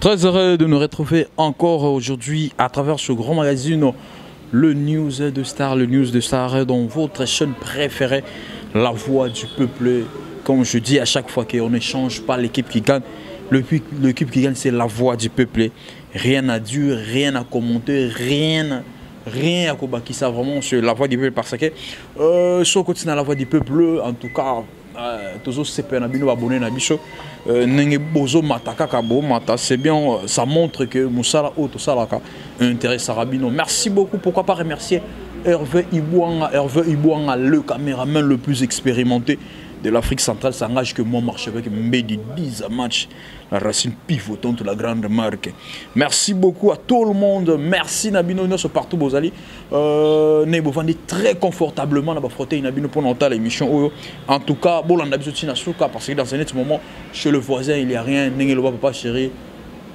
Très heureux de nous retrouver encore aujourd'hui à travers ce grand magazine, le News de Star, dans votre chaîne préférée, la voix du peuple. Comme je dis à chaque fois qu'on n'échange pas l'équipe qui gagne, l'équipe qui gagne c'est la voix du peuple. Rien à dire, rien à commenter, rien à combattre, ça vraiment c'est la voix du peuple parce que sur côté la voix du peuple, en tout cas, toujours c'est bien abonné na biso. C'est bien, ça montre que Moussala Auto Salaka intéresse Sarabino. Merci beaucoup. Pourquoi pas remercier Hervé Ibouanga, le caméraman le plus expérimenté de l'Afrique centrale, s'engage que moi marche avec Mbedi 10 matchs, la racine pivotante de la grande marque. Merci beaucoup à tout le monde. Merci Nabino Nosso partout Bozali. Nebo vendez très confortablement la frotter Nabino pendant l'émission. En tout cas, bon on a besoin de parce que dans un autre moment chez le voisin il n'y a rien. N'engelo papa chéri.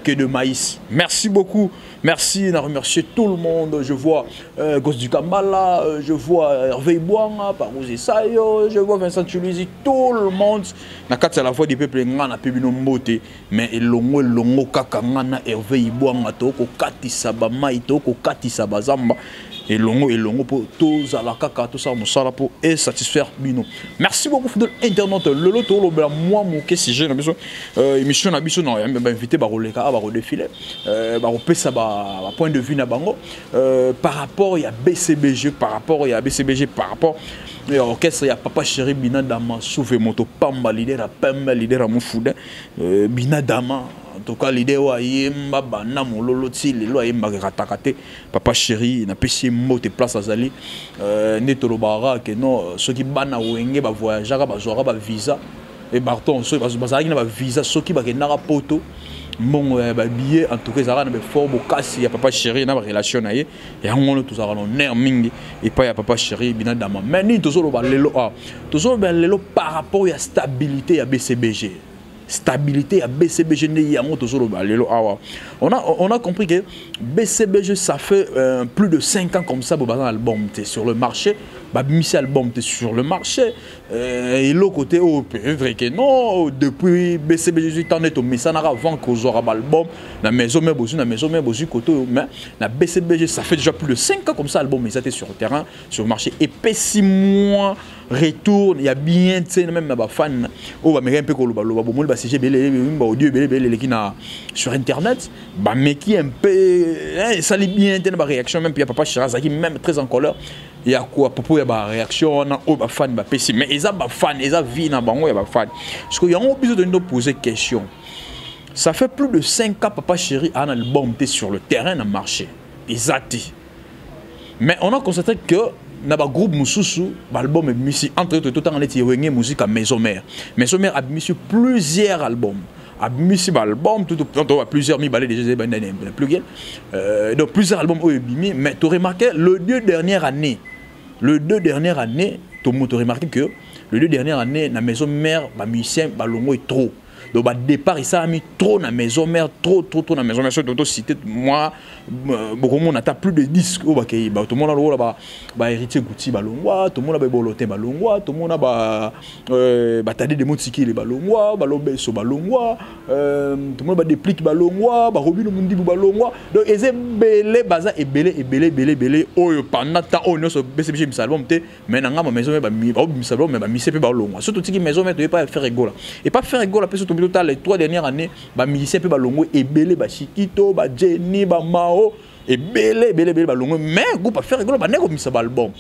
Que de maïs. Merci beaucoup. Merci, on a remercié tout le monde. Je vois Gosse du Kambala, je vois Hervé Ibouanga, Parouzi Sayo, je vois Vincent Tuluzi, tout le monde. Nakati la voix du peuple ngana pebino mbote, mais elongo kaka ngana Hervé Ibouanga toko kati sabama itoko kati sabazamba. Elongo pour tous à la kaka tout ça musala pour et satisfaire bino. Merci beaucoup fidèle internaute. Le loto lo bela moi mon si j'ai besoin émission na biso non invité ba roleka ba redéfiler ba repesa ba point de vue na bango par rapport à BCBG par rapport et orchestre il y a papa chéri Bina Dama souve moto pamba leader à Moufoudin Bina Dama. En tout cas, l'idée est que papa chéri, il a pêché mot et place à Zali. Netolobara, que non, ceux qui bana wenge, voyager, visa. Et Barton, ceux qui ont visa, ceux qui ont poto. Mon billet, en tout cas, ça a fort beau casse. Il y a papa chéri, il y a une relation. Et on a tous nerf mingi. Et pas il y a papa chéri, bien dama. Mais nous, toujours le par rapport à la stabilité à BCBG. Stabilité à BCBG. On a compris que BCBG ça fait plus de 5 ans comme ça pour album sur le marché. Album sur le marché et l'autre côté vrai que non depuis BCBG tant est au message avant qu'on aura l'album la maison mère côté mais la BCBG ça fait déjà plus de 5 ans comme ça album mais ça était sur le terrain sur le marché et puis 6 mois retour il y a bien même ma fan mais un peu sur internet mais qui un peu ça les bien une réaction même puis il y a papa Chirazaki même très en colère. Il y a quoi pour la réaction on fan mais ils ont fan ils ont vie na bango ya fan parce que y a besoin de nous poser question. Ça fait plus de 5 ans papa chéri a un album sur le terrain na marché exact. Mais on a constaté que na ba groupe Moussousou album musique entre tout temps on était wengé musique à maison mère a mis sur plusieurs albums. A mis sur album tout plusieurs mi balais déjà plus donc plusieurs albums mais tu remarqué le 2 dernières années tout le monde a remarqué que le 2 dernières années la maison mère ba musicien balongo est trop. Donc bah départ ça a mis trop dans la maison mère trop dans la maison mère surtout cité moi beaucoup monde a plus de disques au bakay tout le monde là ba héritier Gouti balongwa tout le monde a boloté balongwa tout le monde a tadé des motiki les balongwa balobeso balongwa tout le monde a déplique balongwa ba robino mundi balongwa donc eze belé baza et belé oyo pendant temps on so BCBG album té mais na ma maison mère ba mi album mais ba mi CP balongwa surtout tiki maison mère tu pas faire rigolo et pas faire rigolo après surtout les 3 dernières années ba musicien pe balongo et belé ba Chikito ba Jenny ba Mao et belé balongo mais groupe a faire rigolo ba neko misa album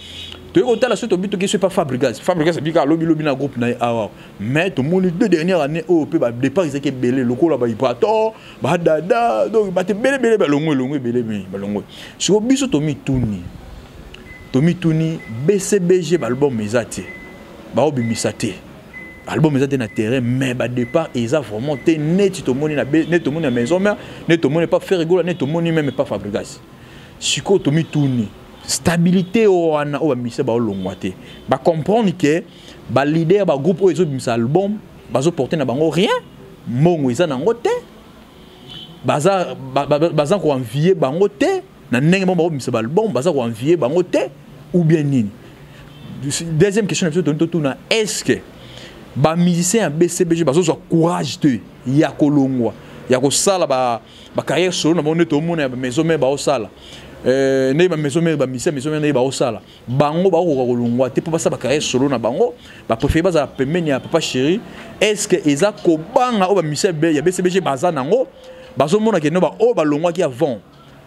tu es la suite au but que c'est pas Fabregas bika lobby na groupe na awa mais tout le monde 2 dernières années au pe ba départ ils étaient belé loko là ba ipato ba dada donc ba te belé balongo balongo sur biso Tommy Tuni BCBG album ezate ba obimisate album est dans terrain mais bah départ ils a vraiment été net tout le monde na maison mais net tout le monde pas faire rigolo net tout le monde même pas Fabregas siko Tommy Tuni stabilité wana o mise ba longwate ba comprendre que ba leader ba groupe o ezo bimisa album bazo porter na bango rien mongo eza nango te baza ko envier bango te na ndenge ba bimisa album baza ko envier bango te ou bien nini. Deuxième question est-ce que ba musicien à BCBG bazo courage de ya kolongwa ya ko sala ba carrière solo na bonne to mona ba maison mère ba o sala ne ba maison mère ba maison mère ba o sala bango ba ko longwa te pour ça ba carrière solo na bango ba préférer ba za pemeni ya papa chéri est-ce que eza ko banga o ba maison ya BCBG baza nango bazo mona ke no ba o ba longwa ki avant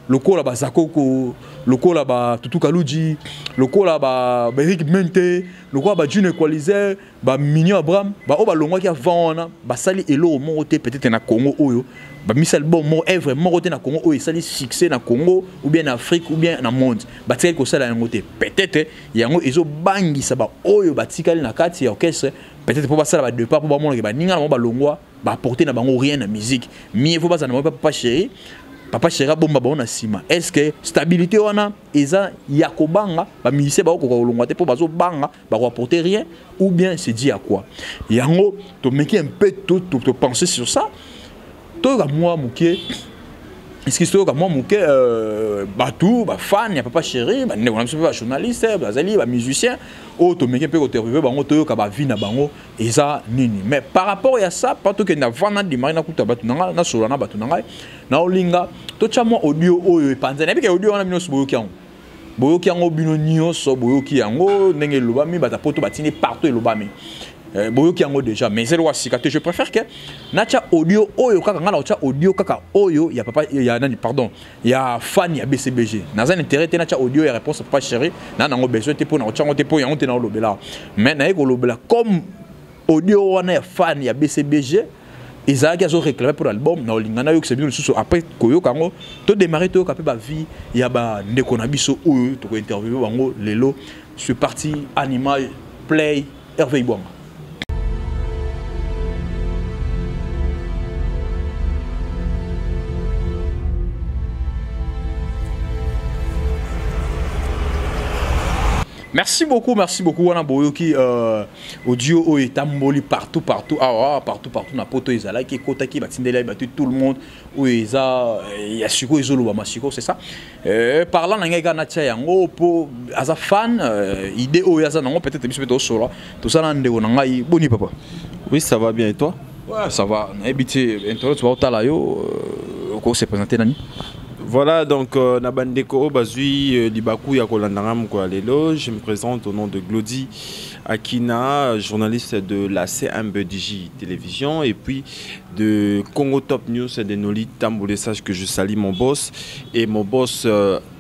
lokola ba Zakoko lokola ba Tutu Kaluji lokola ba Eric Mente lokola ba June Equalizer ba Mignon Abraham ba o ba longwa ki avant na ba sali elo mo te peut-être na Congo oyo ba misal bon mo œuvre mo te na Congo oyo sali succès na Congo ou bien en Afrique ou bien na monde ba tel ko sala yango te peut-être yango ezo bangisa ba oyo ba tikali na kati ya orchestre peut-être pour ba sala ba deux pas pour ba mona ke ba ninga na ba longwa ba porter na bango rien na musique mieux faut pas ça na pas chéri papa chéri bomba ba on a sima est-ce que stabilité wana eza yakobanga ba musicien ba ko longwa te pour bazo banga ba ko apporter rien ou bien c'est dit à quoi yango to meki un peu tout penser sur ça to ga moi muké est-ce que c'est comme moi muké batou ba fan ya papa chéri ba ne on pas journaliste ba zali ba musicien o to meki un peu interviewer bango to ka ba vie na bango eza nini mais par rapport à ça pas to que na vana di marina kuta batu na solo na batu na olinga to chamo audio oyo epanzana bike audio wana bino boyoki yango boyoki yango bino nyonso boyoki yango ndenge lobami bata poto batini partout elobami boyoki yango déjà mais zelo wasikate je préfère que nacha audio oyo kaka ngala ocha audio kaka oyo ya papa ya nani pardon ya fan ya BCBG naza intérêt te nacha audio ya réponse papa chéri na nango besoin te pour na ocha ngote pour yango te na lobela mais na eko lobela comme audio wana ya fan ya BCBG Isaac a réclamé pour l'album na olingana yo que c'est bien le sous après koyo kango to démarrer to kapé ba vie ya ba ndeko na biso oyo to ko interviewer bango lelo je parti animal play Hervé Ibwanga. Merci beaucoup, wana boyoki audio o etamboli partout partout na poto ezala ki kota ki batindela batu tout le monde o eza ya siko ezolo ba masiko c'est ça parlant na ngai kana tia yango po as a fan idée o yaza nango peut-être biso peut solo tout ça na ndeko na ngai boni papa. Oui, ça va bien et toi? Ouais, ça va. Na habité internet wa otala yo ko se présenter nani. Voilà, donc Nabandeko Bazui Libakou Yakolandangam Lelo, je me présente au nom de Glody Akina, journaliste de la CMBDJ Télévision et puis de Congo Top News de Noli Tamboulé. Sache que je salue mon boss et mon boss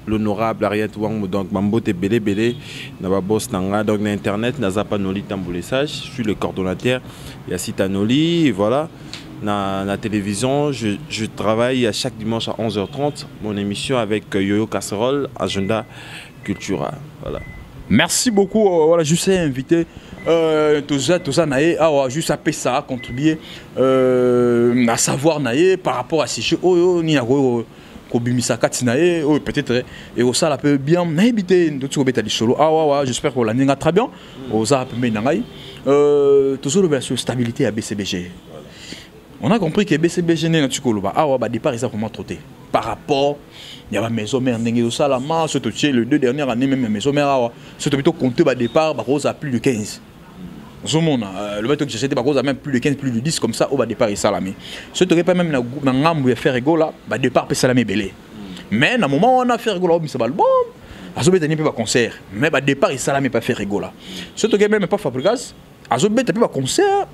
l'honorable Ariette Wang, donc Mambote Bele Bele, Naba boss Nanga, donc l'internet, Nazapa Noli Tamboulé. Je suis le coordonnateur Yassita Noli, voilà. La télévision, je travaille à chaque dimanche à 11h30, mon émission avec Yoyo Casserole, Agenda Cultura. Voilà. Merci beaucoup, voilà, je sais inviter tout ça naé, juste à ça à contribuer à savoir naé par rapport à ces choses. Oh, ni à Kobimisa Katinae, peut-être, et au ça, peut bien m'habiter d'autres bêta du solo. J'espère qu'on l'a très bien. Aux a peu nangai. Tout ça, la stabilité à BCBG. On a compris que BCBG n'est pas départ, ils ont vraiment trotté. Par rapport, il y a ma maison mère, Salama, les 2 dernières années, même maison mère, c'est plutôt compté au départ, Rose a plus de 15. Le bateau que j'ai acheté, Rose a même plus de 15, plus de 10, comme ça, au départ, il salamé. Ce qui pas même dans Ngambu faire rigola, départ, il salamé belé. Mais dans le moment où on a fait rigola, il s'est bon. Azobet n'est pas concert, mais départ, il salamé pas faire rigola. Ce qui même pas Fabregas, Azobet n'est pas concert.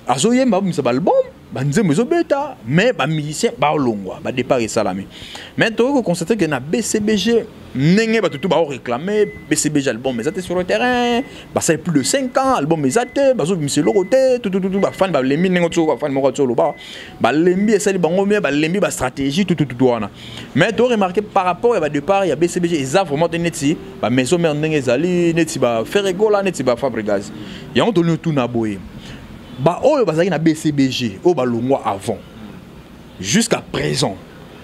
Azoyem ba misa album banze mezo beta mais ba musicien ba longwa ba départ et salamé mais tu peux constater que na BCBG nenge ba tout ba réclamer BCBG album mais ça sur le terrain ba ça plus de 5 ans album mais ça ba zo monsieur loroté tout ba fan ba lembi nengo to ba fan mo ko ba lembi et ça bango mais ba lembi ba stratégie tout wana mais tu remarquer par rapport à ba départ il y a BCBG ils a vraiment neti ba maison mère nenge zali neti ba Ferregola neti ba Fabregas il y a on donne tout na boye. Bah oh bazaki na BCBG oh ba longwa avant jusqu'à présent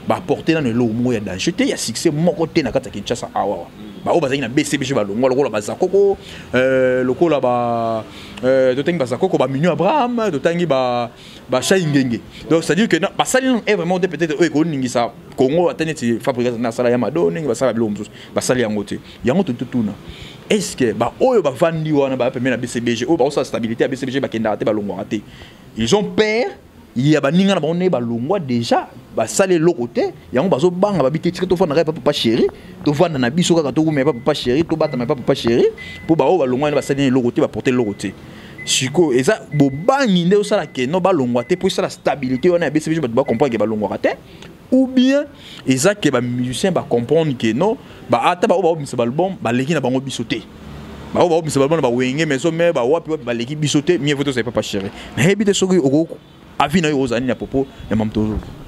ba porter dans le lomo ya danger te ya succès moko te na kata Kinshasa awa ba oh bazaki na BCBG ba longwa lokola ba Zakoko lokola ba dotangi ba Zakoko ba Mignon Abraham dotangi ba Chaingenge donc c'est à dire que ba sali est vraiment peut-être ko ningi ça Congo atene Fabregas na sala ya madone ba sala bilo mzusu ba sali yango te yango tout na. Est-ce que bah oh bah vandi wana bah permet la BCBG oh bah ça stabilité à BCBG bah kenda te bah longwa te ils ont peur il y a baninga na bonne ba longwa déjà ba salé l'autre yango bazo banga ba biteti to fona papa chéri to vanda na biso kaka to mais papa chéri to bata mais papa chéri pour ba o ba longwa ba salé l'autre ba porter l'autre siko eza bo bangi nde osala ke no ba longwa te pour ça la stabilité on a BCBG ba comprendre que ba longwa te ou bien eza ke ba musicien ba comprendre que non ba ata ba o ba misa ba album ba leki na bango bisoté ba o ba misa ba album ba wenge mais so mais ba wapi ba leki bisoté mieux vaut to c'est papa chéri mais hebite soki oko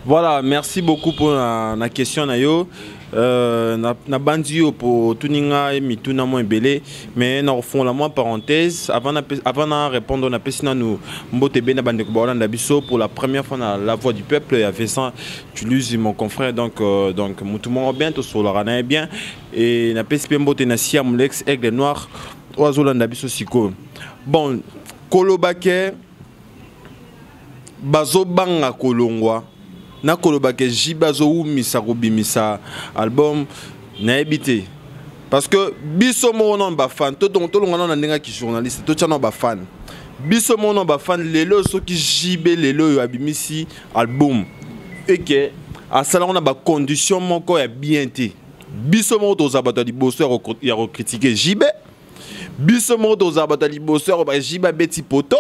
voilà, merci beaucoup pour la question nayo. Na bandi pour tuninga et mituna mo ebele mais na fond la moi parenthèse avant de répondre on a pesina nous mbote bena bande ko bolanda biso pour la première fois dans la voix du peuple il y avait ça tu luses mon confrère donc mutumo bien to sur la bien et na pespe mbote na siam l'ex aigle noir oazolanda biso siko bon kolobake bazo banga kolongwa na kolobake jibazo umisa kobimisa album na ebité parce que biso mo non ba fan to longa na ndinga ki journaliste to tchana ba fan biso mo non ba fan lelo soki jibe lelo yo abimisi album et que à ça on a ba condition moko ya bien té biso mo to zabata liboso ya critiquer jibe biso mo to zabata liboso ba jiba beti poto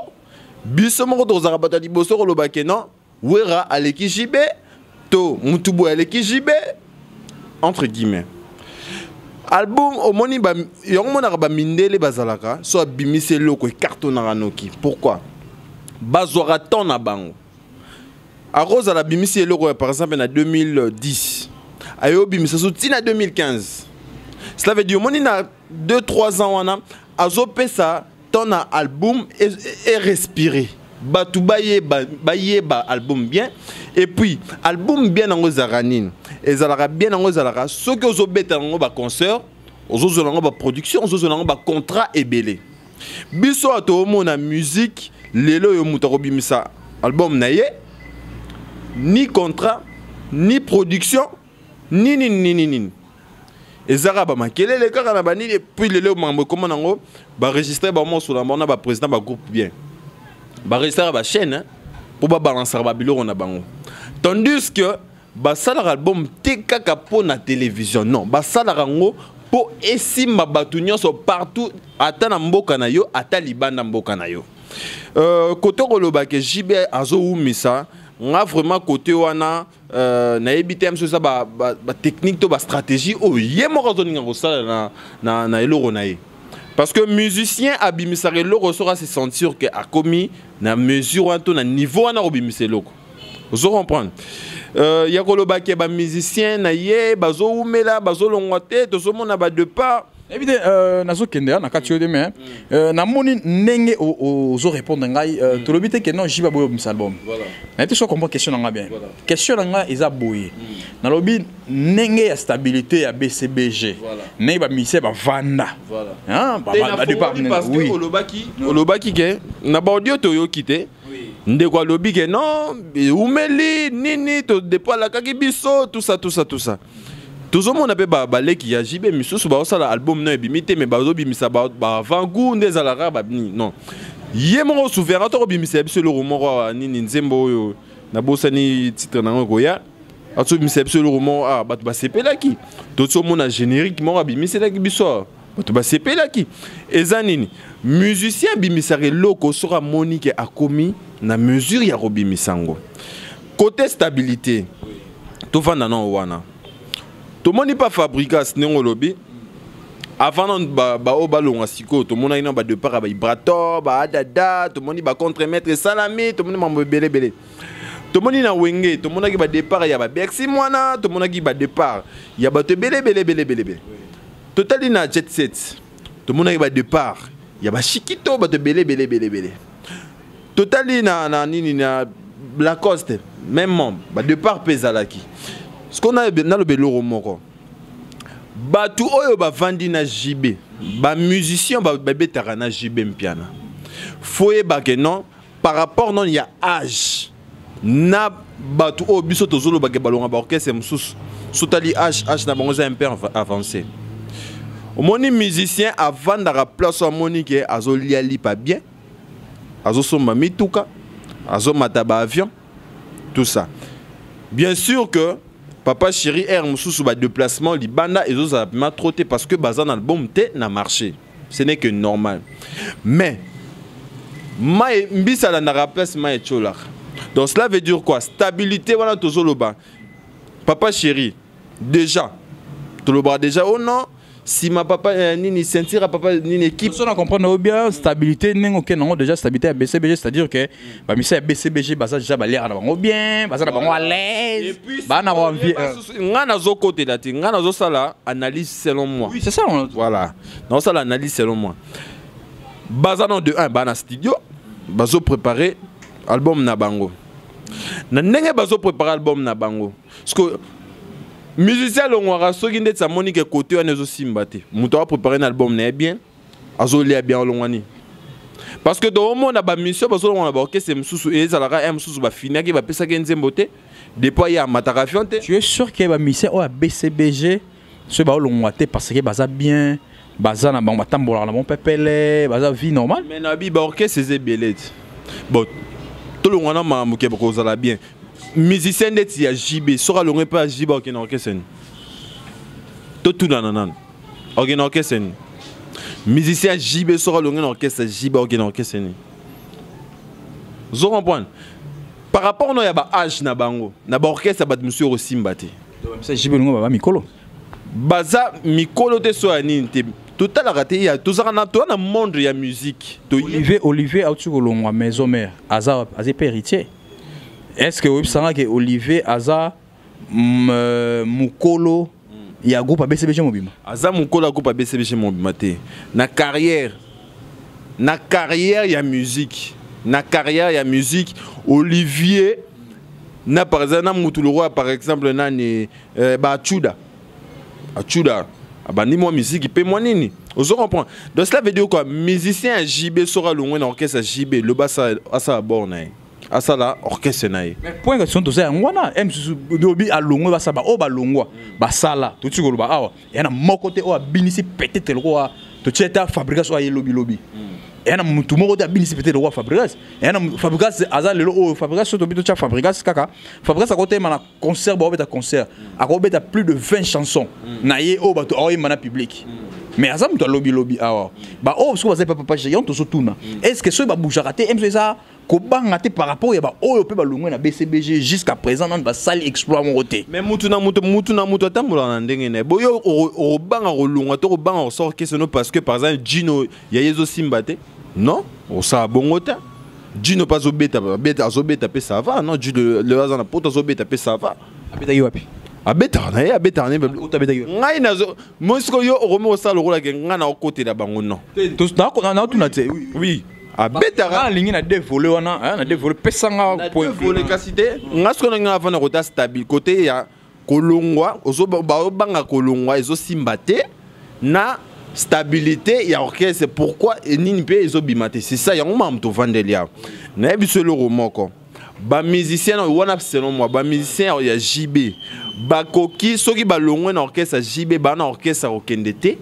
biso moko tozaka bato liboso kolobake non wera aleki jibe to mutubu aleki jibe entre guillemets album omoni ba yongo monaka ba mindele bazalaka so abimise loko cartonaka noki pourquoi bazwaka ton na bango a rosa la bimise loko par exemple na 2010 ayo bimisa so tina 2015 cela veut dire omoni na 2-3 ans wana azopesa ton album et respirer batu baye ba album bien et puis album bien nango zaranine et zalaka bien nango zalaka ce que ozo beta nango ba concert ozo nango ba production ozo nango ba contrat ebele biso ato mona musique lelo yo mutako bimisa album na ye ni contrat ni production ni ezara ba makelele kaka na bani et puis lelo mambo comment nango ba registrer ba mo sur la mona ba président ba groupe bien ba registrer ba chaîne pour ba balancer ba biloko na bango tandis que ba salar album te kaka po na télévision non ba salar ngo po esimba batu nyonso partout ata na mboka na yo ata libanda mboka na yo côté kolobake jibe azo umisa nga vraiment côté wana na ebitem so ça ba technique to ba stratégie o yemo razoninga ko sala na eloro na ye parce que musicien abimisare loko sera se sentir que a commis na mesure en to na niveau na obimise loko vous comprendre ya kolobake ba musicien na ye bazo umela bazo longwate to so mona ba de part évidemment nazo kende na katio de mais na moni nenge ozo répondre ngai to lobite que non jiba boyo mis album voilà na te so comprendre question nga bien question nga eza boye na lobi nenge ya stabilité ya BCBG ne ba mise ba vanda voilà hein ba de part parce que olobaki ke na ba audio to yo kité ndeko lobi ke non umeli nini to depo la kaki biso tout ça tout le monde a fait balé qui a jibé monsieur sur ba album non ebimité mais bazo bimisa ba vangu ndeza la raba non yemo souverain to bimisa biso le romo nini nzembo yo na bosani titre na ngoya ato bimisa biso le romo batu ba sepela ki tout le monde a générique mo bimisa la biso batu ba sepela ki ezanini musicien bimisa loko sera monique a commis na mesure ya robimisango côté stabilité to vanda non wana tout le monde n'est pas fabriqué à ce lobby. Avant de balonga siko, tout le monde a de part à Brato, Adada, tout le monde va contre-maître Salami, tout le monde belé. Tout le monde a wenge, tout le monde a départ, il y a Bercy Moana, tout le monde a départ, il y a belé. Total il a jet set. Tout le monde a départ, il y a Chiquito, belé. Total il a Lacoste, même membre, départ Pézalaki. Ce qu'on a dans le beloro moko batu oyo ba vandi na JB ba musicien ba betara na JB mpiana foye ba ke non par rapport non il y a âge na batu oyo biso tozolo ba ke balonga ba orchestre msusu sotali âge na bango za un peu avancé au moni musicien avant d'ara place au monique azo liali pas bien azo somba mituka azo mata ba avion tout ça. Bien sûr que Papa Chéri Air Moussou ba déplacement Libanda et autres a trotté parce que bazan album n'a marché. Ce n'est que normal. Mais mbisa la na place ma etchola. Donc cela veut dire quoi? Stabilité voilà tozoloba. Papa Chéri déjà toloba déjà oh non. Si ma papa ni sentir à papa ni équipe on a comprendre bien stabilité n'est aucun non déjà stabilité à BCBG c'est-à-dire que bah mais BCBG bah ça déjà bah l'air na bien bah ça na bango à l'aise bah na envie ngana zo côté là ngana zo sala analyse selon moi. Oui c'est ça voilà non ça l'analyse selon moi bazano de 1 bah na studio bazo préparer album na bango na ndenge bazo préparer album na bango parce que musicien longwara soki ndeti sa moni ke côté wana ezo simba te muto a préparer un album na bien azolia bien longwani parce que dans monde ba mission bazo longwana ba orchestre mususu ezalaka mususu ba finaki ba pesa ke nzembo te depuis ya mataka fionte. Tu es sûr que ba mission o BCBG ce ba longwa te parce que baza bien baza na ba tambola na bon pepele baza vie normale mais na bi ba orchestre c'est belé bon tout le monde ma muke ba kozala bien. Musicien net ya JB sera longé pas JB ok na orchestre tout nanana ok na orchestre musicien JB sera longé na orchestre JB ok na orchestre vous comprenez par rapport no ya ba âge na bango na ba orchestre ba monsieur Rosimba te c'est JB longo ba mikolo baza mikolo te so anini te total raté ya tozaka na to na monde ya musique Olivier autu kolongwa maison mère aza héritier. Est-ce que vous savez que Olivier Aza Mukolo il y a groupe à BCBG Mobima? Aza Mukolo groupe à BCBG Mobima te. Na carrière il y a musique. Na carrière il y a musique. Olivier na par exemple Mutuloro par exemple nani ba Chuda. Chuda. Aba ni moi musique paie moi nini. Vous comprenez? Donc cela veut dire quoi? Musicien JB sera loin dans orchestre JB le bassa à sa borne. Ah ça là orchestre naï. Mais point question de ça ngwana dobi alongo ba saba o ba longwa ba sala to tiko ba awa et na moko te o binisi peut-être le roi to tcheta fabrication ay lobby et na mutu moko te binisi peut-être le roi fabrication et na fabrication aza lelo o fabrication to bito tcha fabrication kaka fabrication côté mana concert ba beta concert akobeta plus de 20 chansons na ye o ba to o mana public. Mais à ça, tu as lobby. Ah, bah, oh, parce que vous avez pas géant, tout ça tourne. Est-ce que ça va bouger raté? Est-ce que ça, comment raté par rapport à oh, peut pas loin na BCBG jusqu'à présent dans la salle exploit mon côté. Mais mutuna tambola ndenge ne. Boyo o banga o lunga to banga o sort que c'est parce que par exemple Gino ya yezo simbate. Non, o sa bongota. Gino pas obeta azobeta pe ça va. Non, Gino le azana poto azobeta pe ça va. Abeta yopi. Abetarne ngai nazo mosko yo romo osala rola ke ngana okote la bango non to na tuna te oui abetara lingi na dévoler wana na dévoler pesanga point voler kasite ngasko na ngava na kota stable côté ya kolongwa ozo ba banga kolongwa ezo simbate na stabilité ya orchestre pourquoi nini pe ezo bimate c'est ça ya ngoma mto vandelia na biso le romoko ba musicien wana selon moi ba musicien ya JB bakoki soki balongwe na orchestre JB ba na orchestre okendete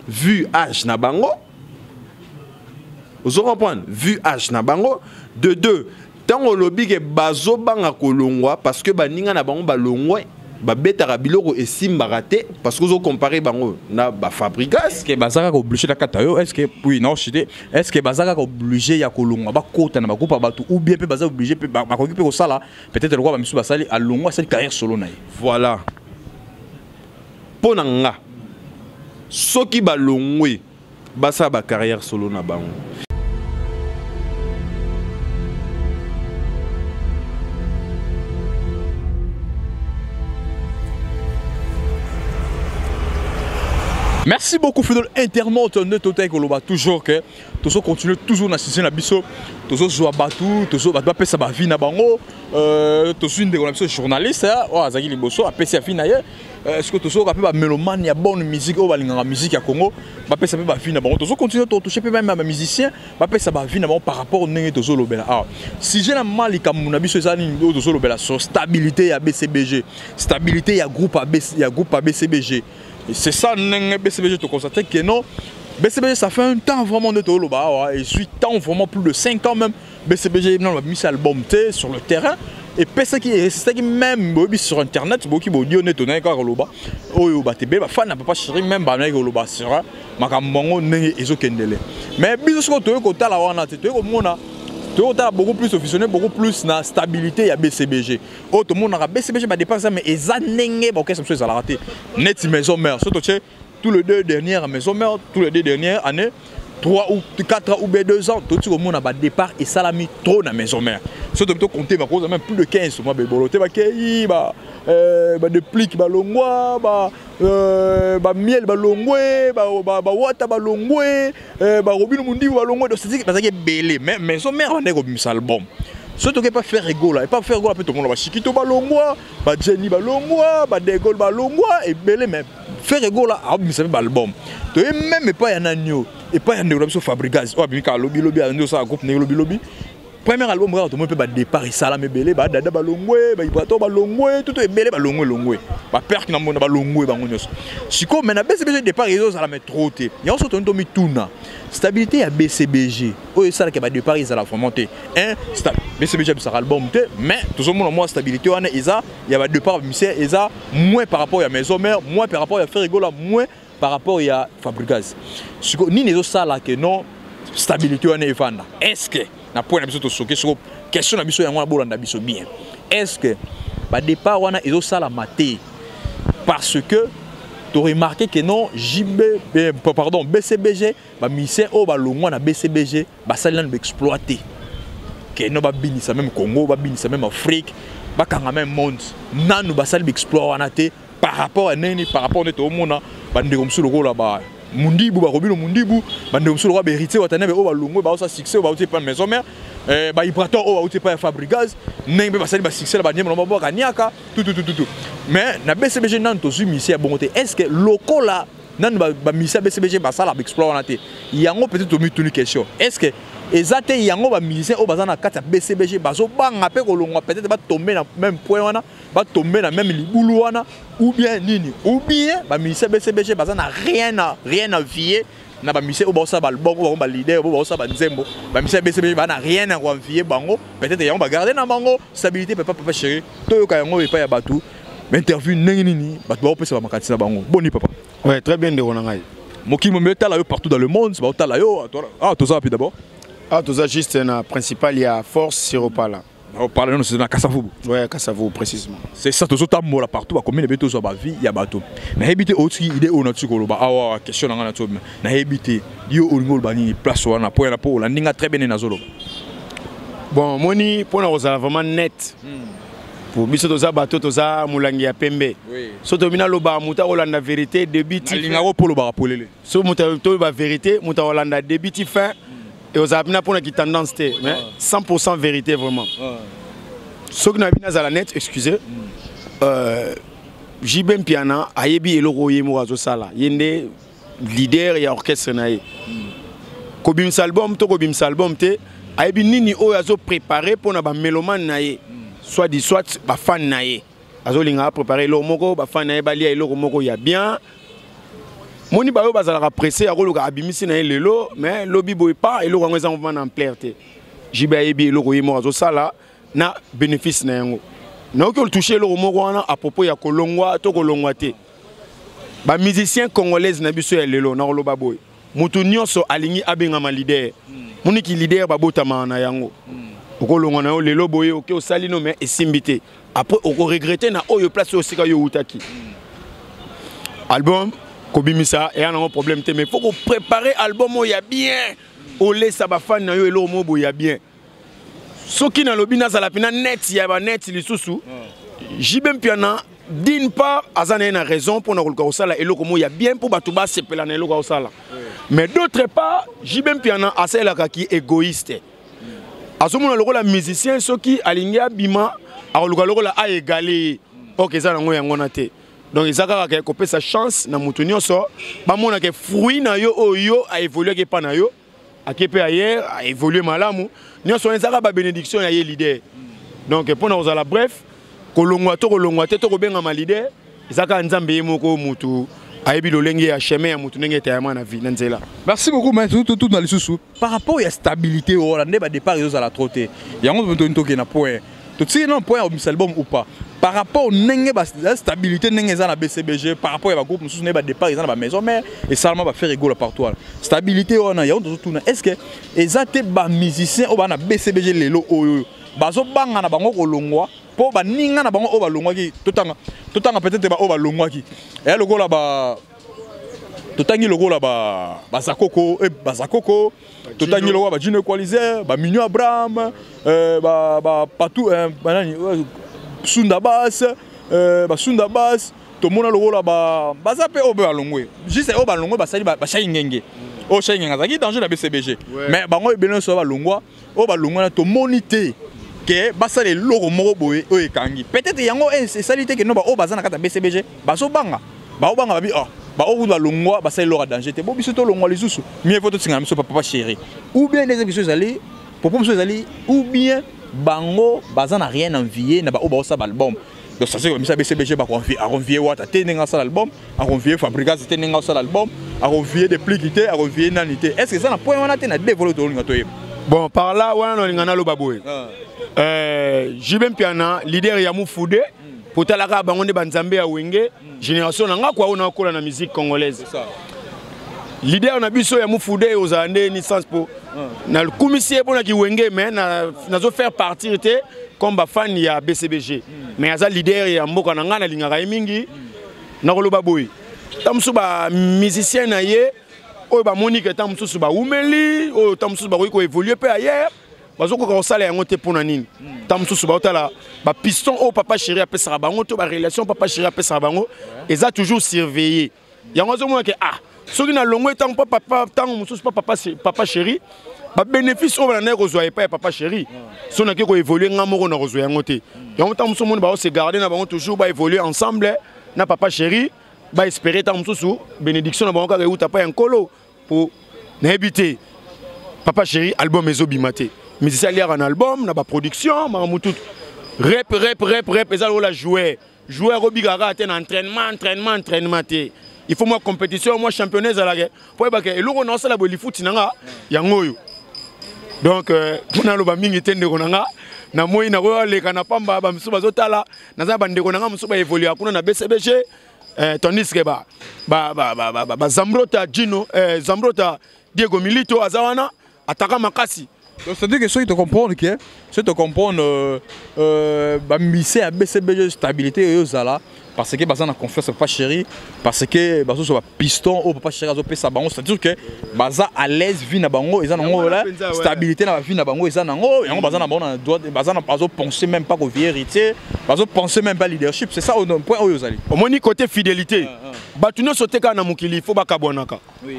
vu H na bango vous comprenez vu H na bango de deux tango lobi ke bazo banga kolongwa parce que baninga na bango balongwe ba betara biloko esimba raté parce que vous comparez bango na ba fabrikas est-ce que bazaka ko obligé na kata yo est-ce que oui non chité est-ce que bazaka ko obligé ya kolongwa ba kota na ba groupe ba tout ou bien pe bazaka obligé pe ba ko ko sala peut-être le roi ba misu ba sali alongwa cette carrière solo na voilà ponanga soki ba longwe ba sa ba carrière solo na bango. Merci beaucoup fidèle internaute de Total Koloba toujours que tous continue toujours na sisi na biso tous jouer batou tous ba pa pesa ba vie na bango tous une de journaliste o azaki liboso a pesa vie na ye est-ce que tous ka pe ba mélomane ya bonne musique o ba linganga musique ya Congo ba pesa pe ba vie na bango tous continue to toucher pe même ba musicien ba pesa ba vie na bango par rapport au ndenge tous lobela ah si j'ai na malika muna biso ezali tous lobela sur stabilité ya BCBG stabilité ya groupe à BCBG. C'est ça, BCBG, tu constates que non, BCBG, ça fait un temps vraiment de tout le bas, et je suis temps vraiment plus de 5 ans même. BCBG, non, a mis cet album sur le terrain, et pesa qui c'est qui même sur internet beaucoup qui honnête on a ka loba oyo ba te be ba fan na papa chéri même ba na ko loba sera makambo ndenge ezokendele mais biso ko to ko tala wana te ko mona to ta beaucoup plus officiel beaucoup plus na stabilité ya BCBG o to mona ka BCBG ba dépenser mais eza ndenge ba okesa mso ezala raté net maison mère surtout tous les 2 dernières maisons mère tous les 2 dernières années 3 ou 4 ou 2 ans, tout le monde a un départ et ça l'a mis trop dans la maison mère. Surtout que compter, même plus de 15 mois, de pliques, miel, wata, robin mundi, c'est belé. Mais maison mère, on est comme ça album. Surtout que pas faire rigolo, et pas faire rigolo, tout le monde va chiquito balongwa, Jenny balongwa, Degol balongwa, et belé même. Faire rigolo, c'est un album. Tu es même pas un agneau, et pas un développement Fabricaz. Oh, bien qu'à lobby, ça groupe lobby. Premier album, tout le monde peut départ, salam et belé, dada balongwe, ibrato balongwe, tout est belé balongwe. Père qui n'a pas balongwe, si comme maintenant BCBG départ, ils ont la mettre trop. Il y a aussi un tomi tourna. Stabilité à BCBG. Oh, ça qui va départ, ils ont la monter. BCBG ça album mais tout le monde moins stabilité on il y a départ monsieur ils a moins par rapport à maison mère, moins par rapport à faire rigolo, moins par rapport à Fabricaz. Si ni les autres ça là que non stabilité on est vendre. Est-ce que na point na biso to soke sur question na biso ya ngwana bolanda biso bien. Est-ce que ba départ on a ils ont ça la maté parce que tu as remarqué que non BCBG ba mission au ba longwa na BCBG ba salan exploiter que non ba binisa même Congo ba binisa même Afrique ba kanga même monde nanu ba sali explorer na te par rapport à neni par rapport au monde ba ndeko msulu ko la ba mundibu ba robino mundibu ba ndeko msulu ko ba héritier watana be o ba longwa ba sa succès ba uti pas maison mère ba ibrato o ba uti pas Fabricaz nembe ba sali ba succès ba nyema ba boka niaka tout mais na BCBG nan to su mission bon côté est-ce que local là nan ba mission BCBG ba sala explorer na te yango peut-être to mi tuni question est-ce que ezate yango ba mission o bazana kata BCBG bazo banga pe ko longwa peut-être ba tomber na même point wana ba tomber na même libulu wana ou bien nini ou bien ba mission BCBG bazana rien à vier na ba mission o ba sa ba bongo ba leader o ba sa ba nzembo ba mission BCBG ba na rien à envier bango peut-être yango ba garder na bango stabilité papa chéri to yo ka yango e pa ya batu interview nini batu ba opesa ba makati na bango boni papa ouais très bien de ronangai moki mo meta la yo partout dans le monde ba otala yo to ça puis d'abord tout ça juste un principal il y a force Siropala. On parle de ça Kassavou. Ouais, Kassavou précisément. C'est ça tout ça mola partout combien de bétos ba vie ya bateau. Na hebité autre idée on a tsukolo ba awa question na to na hebité yo olingol ba ni place wana point na po la ninga très bien na zolo. Bon, moni pour na ozala vraiment net. Pour biso to za bateau to za mulangi ya pembe. Oui. So to mina loba muta olanda vérité débit. Linga ko polo ba polele. So muta to ba vérité muta olanda débit fin. Et aux abina pour qui tendance mais 100% vérité vraiment. Ce que nous avons dans la net, excusez, Jibem Piana, Ayebi et Loro Yemo Azosala, Yende leader et orchestre naïe. Kobim Salbom, to Kobim Salbom te, Ayebi Nini Oyazo préparé pour na mélomane naïe, soit dit soit ba fan naïe. Azo linga préparé Loro Moko, ba fan naïe balia et Loro Moko ya bien. Moni bayo bazala pressé a koloka abimisi na lelo mais lobi boy pas et loko ngeza mvana en clarté jibe yebi loko yemo azo sala na bénéfice na yango na ko toucher loko moko wana à propos ya kolongwa to kolongwa te ba musicien congolais na biso ya lelo na loba boy mutu nyonso alingi abenga ma leader moni ki leader ba botama na yango okolongwa na yo lelo boy OK osali no mais esimbité après oko regretter na oyo place osika yo utaki album Kobimisa et un problème mais il faut qu'on prépare l'album il y a bien au lait ça va fan na yo elo mobo il y a bien ce qui na lobina za la pina net il y a net li susu jibem piana d'une part azana une raison pour na kolka osala elo komo il y a bien pour batuba sepela na elo ka osala mais d'autre part jibem piana asela ka ki égoïste azomona lokola musicien ceux qui alingia bima a lokola a égalé OK ça nango yango na te. Donc ils ont coupé sa chance na mutu nyonso ba mona ke fruit na yo oyo a évolué ke pa na yo a kepe ailleurs a évolué malamu nyonso ezaka ba bénédiction ya leader. Donc pour na ozala bref kolongwa te to ko benga ma leader ezaka nzambe moko mutu ayebi lolenge ya chemin ya mutu ndenge tayama na vie nzela. Merci beaucoup mais tout dans les sous par rapport à la stabilité au Hollandais ba départ ils ont la trotter yango to ke na point tu sais non point au album ou pas par rapport nenge la stabilité nenge za na BCBG par rapport à groupe nous ne ba départ ils dans la maison mais et seulement va faire rigolo partout stabilité on a tout est-ce que ezate ba musicien au ba na BCBG lelo oyo bazo banga na bango kolongwa po ba ninga na bango o ba longwa ki totanga peut-être ba o ba longwa ki et le gola ba totangi logo la ba Zakoko et Bazakoko totangi logo ba Gino Equalizer ba Mignon Abraham ba Patou banani Sunda Bass ba Sunda Bass to mona logo la ba zape o ba longwe juste o ba longwe ba sali ba shayingenge o shayingenga zaki danger na BCBG mais bango ebeno so ba longwa o ba longwa to moniter que basa le logo moko boye o ekangi peut-être yango c'est salité que no ba o bazana kata BCBG baso banga ba o banga ba bi ba o ba longwa ba sali logo danger te bo biso to longwa les sous mieux faut to singa miso papa chéri ou bien des émissions allez pour allez ou bien bango bazana rien envier na ba o ba sa album donc ça c'est comme ça BCBG ba convier wata tenenga sa album a convier Fabrica tenenga sa album a convier des pliquité a convier nanité est-ce que ça na point on a te na développer to linga to bon par là wana no lingana lo baboye Jibem Piana leader ya Moufoudé pour talaka bango ne banzambe ya wenge génération nanga kwa ona kola na musique congolaise leader na biso ya Moufoudé aux années ni sens pour na le commissaire pour na ki wenge mais na zo faire partir te comme ba fan ya BCBG mais aza leader ya mboka nanga na lingaka mingi na koloba boy tamsu ba musicien na ye o ba Monique tamsu ba umeli o tamsu ba ko évoluer pe ailleurs bazoko ko sala yango te pona nini tamsu ba otala ba piston o papa chéri a pesa bango to ba relation papa chéri a pesa bango eza toujours surveiller yango zo mo ke soki na longo tant papa tant mususu papa chéri ba bénéfice o ba na ko zoa pa papa chéri so na ke ko évoluer ngamoko na ko zoa yango te yango tamsu mo ba se garder na bango toujours ba évoluer ensemble na papa chéri ba espérer tant mususu bénédiction na bango ka euta pa enkolo pour n'habiter papa chéri album ezobimate musicien lié un album na ba production mamutu rap ezalo la jouer obigara ten entraînement te il faut moi compétition moi championnaise à la pour ba ke eloko na sala boli foot nanga yangoyo donc pona lo ba mingi tende ko nanga na moi na ko le kana pamba ba msuba zotala na za bande ko nanga msuba évoluer akuna na BCBG tandis que ba Zambrota Gino Zambrota Diego Milito azawana ataka makasi. Donc c'est-à-dire que ceux qui te comprennent que ceux qui te comprennent ba misé à BCBG stabilité aux ala parce que baza na confiance papa chéri parce que bazo so ba piston au papa chéri azo pesa bango c'est-à-dire que baza à l'aise vie na bango eza nango là stabilité na vie na bango eza nango yango baza na bango na droit baza na bazo penser même pas ko vérité bazo penser même pas leadership c'est ça au point où yozali au moni côté fidélité batuno soteka na mukili faut bakabonaka oui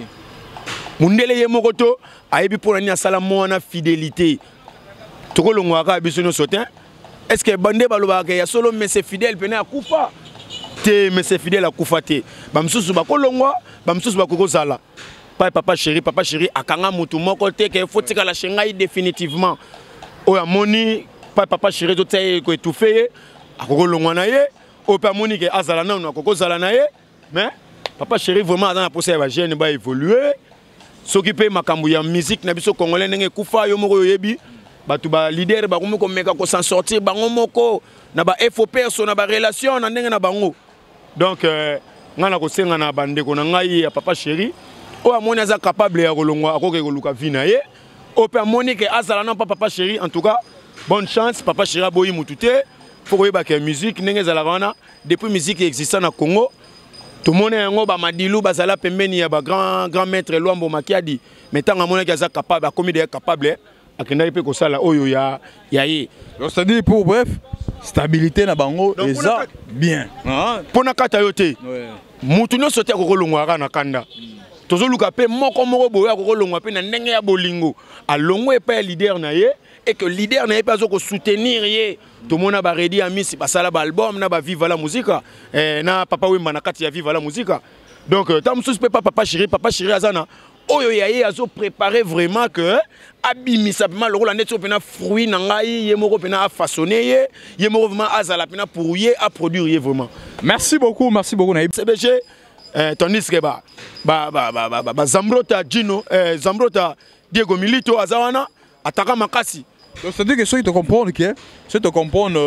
mundele ye mokoto ayebi pour nani asala mona fidélité tokolongwaka biso no sotin est-ce que bande balobaka ya solo mais c'est fidèle pena akufa te mais c'est fidèle akufa te bamsusu bakolongwa bamsusu bakokozala papa chéri akanga mutu moko te ke faut tika la chengai définitivement o amoni papa chéri to taye ko étouffé akokolongwa na ye o pa moni ke azala na no akokozala na ye mais papa chéri vraiment dans la procès ba jeune ba évoluer s'occuper makambu ya musique na biso congolais ndenge kufa yo moko yebi batu ba leader ba ko meka ko s'en sortir bango moko na ba FOP so na ba relation na ndenge na bango donc ngana ko senga na bande ko na ngai ya papa chéri o amoni aza capable ya kolongwa akoke ko luka vina ye o pe amoni ke azala na papa chéri en tout cas bonne chance papa chéri boyi mutute faut ko yeba ke musique ndenge za la wana depuis musique existant na Congo. Tout le monde est en Madilou, Bazala Pembeni, il grand maître Luambo Makiadi. Mais tant que mon est capable, comme il est capable, à Kenda Ipe Kosala, Oyo ya yi. C'est-à-dire pour bref, stabilité na bango, et ça bien. Pour na katayote, Moutuno sote à Kokolongwara na Kanda. Tozo lukape moko moko boya Kokolongwa pe na ndenge ya bolingo. A longo e pa leader na ye. Et que leader n'a pas besoin de soutenir tout le monde a barré à Miss basala album na ba vive la musique na papa Wemba na kati ya vive la musique donc tam sous papa chéri azana oyo yaye azo préparer vraiment que abimisa pema le rôle neto pena fruit na ngai ye moko pena façonner ye moko vraiment azala pena pour ye à produire vraiment merci beaucoup na CBG tandis que ba Zambrota Gino Zambrota Diego Milito azawana ataka makasi C'est-à-dire que ceux qui te comprennent, ceux qui te comprennent,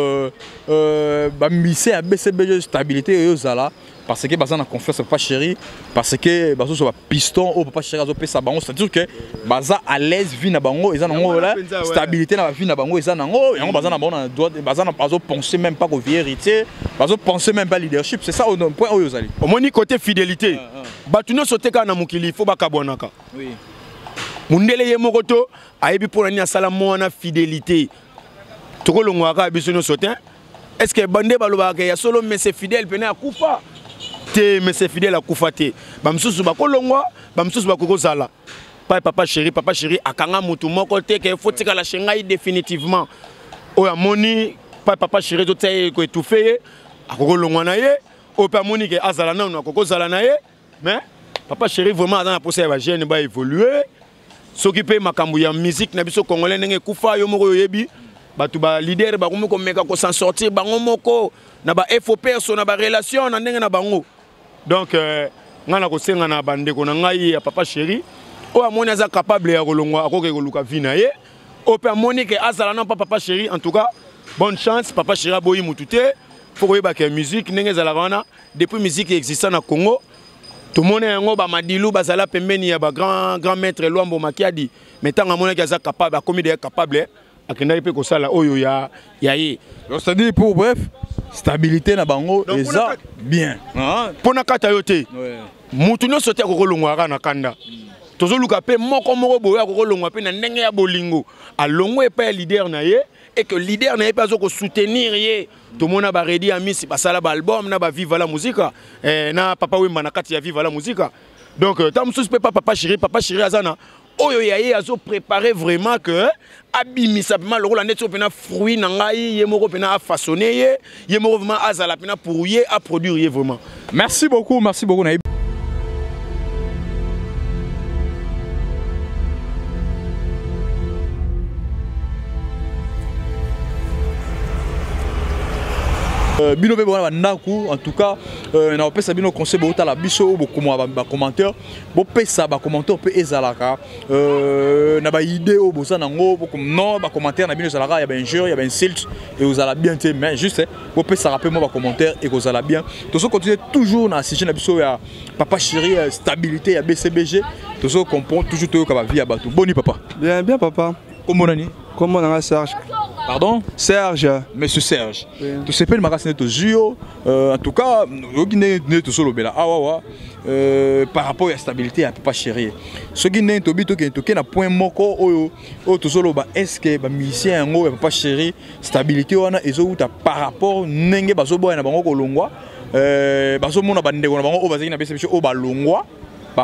misser à BCBG stabilité et là, parce que baza na confiance papa chéri, parce que bazo so piston au papa chéri azo pesa bango, c'est-à-dire que baza à l'aise vie na bango, ils ont là stabilité na vie na bango, ils ont yango baza na bango na droit, baza na bazo penser même pas au vieux héritier, bazo penser même pas leadership, c'est ça au point où yozali. Au moni côté fidélité, batuno sote ka na mukili faut bakabonaka. Oui. Mundele ye mokoto ayebi pona ni asala mona fidélité. Toko longwaka bisono sotin. Est-ce que bande baloba ke ya solo mais c'est fidèle pena akufa? Te mais c'est fidèle akufa te. Ba msusu ba kolongwa, ba msusu ba kokozala. Papa chéri akanga mutu moko te ke faut tika la shengai définitivement. Oya moni papa chéri to taye ko étouffé akolongwa na ye. O pa moni ke azala na no kokozala na ye. Mais papa chéri vraiment dans la procès ba jeune ba évoluer. S'occuper makambu ya musique na biso congolais ndenge kufa yo moko yebi batu ba leader ba ko meka ko s'en sortir bango moko na ba FO perso na ba relation na ndenge na bango. Donc ngana ko senga na bande ko na ngai ya papa chéri o amoni aza capable ya kolongwa akoke koluka vina ye o pe amoni ke azala na papa chéri. En tout cas bonne chance papa chéri boyi mutute faut ko yeba ke musique ndenge za la wana depuis musique existant na Congo. Tout le monde est en Madilou, Bazala Pembeni, il y a un grand maître Luambo Makiadi. Mais tant que je suis capable, à commis capable, à qui n'a pas que ça là, oh ya ya. C'est-à-dire pour bref, stabilité na bango, et ça bien. Pour na katayote, mutuno sote ko longwara na kanda. Tozo luka pe moko moko boya ko longwa pe na ndenge ya bolingo. A longo e pa leader na ye et que leader na ye pas ko soutenir ye. Tout le monde a rédi à Miss Basala album, na ba vive la musique, na papa Wemba na kati ya vive la musique. Donc tam sous papa chéri azana. Oyo yaye azo préparer vraiment que abimisa pema le rôle net pena fruit na ngai ye moko pena a façonner ye moko vraiment azala pena pour ye a produire vraiment. Merci beaucoup na bino be bona bandaku en tout cas na opesa bino conseil bo tala biso bo ba commentaire bo pesa ba commentaire pe ezalaka na ba idée o bo sana ngo bo non ba commentaire na bino ezalaka ya ba injure ya ba insult et vous allez bien te mais juste bo pesa rappeler moi ba commentaire et vous allez bien to so continuer toujours na sujet na biso ya papa chéri stabilité ya BCBG to so comprend toujours to ka ba vie ya bato boni papa bien papa comment nani comment on a Serge. Pardon? Serge. Monsieur Serge. Oui. Tu sais pas le magasin de Zio. En tout cas, par rapport à la stabilité, à Papa Chéri. Ce qui n'est pas un point moko est-ce que les musiciens et Papa Chéri, stabilité, par rapport à Nenge Bazobo et Nabango Kolongwa, Bazomona Bandego Nabango, Bazina BCBG, Obalongwa,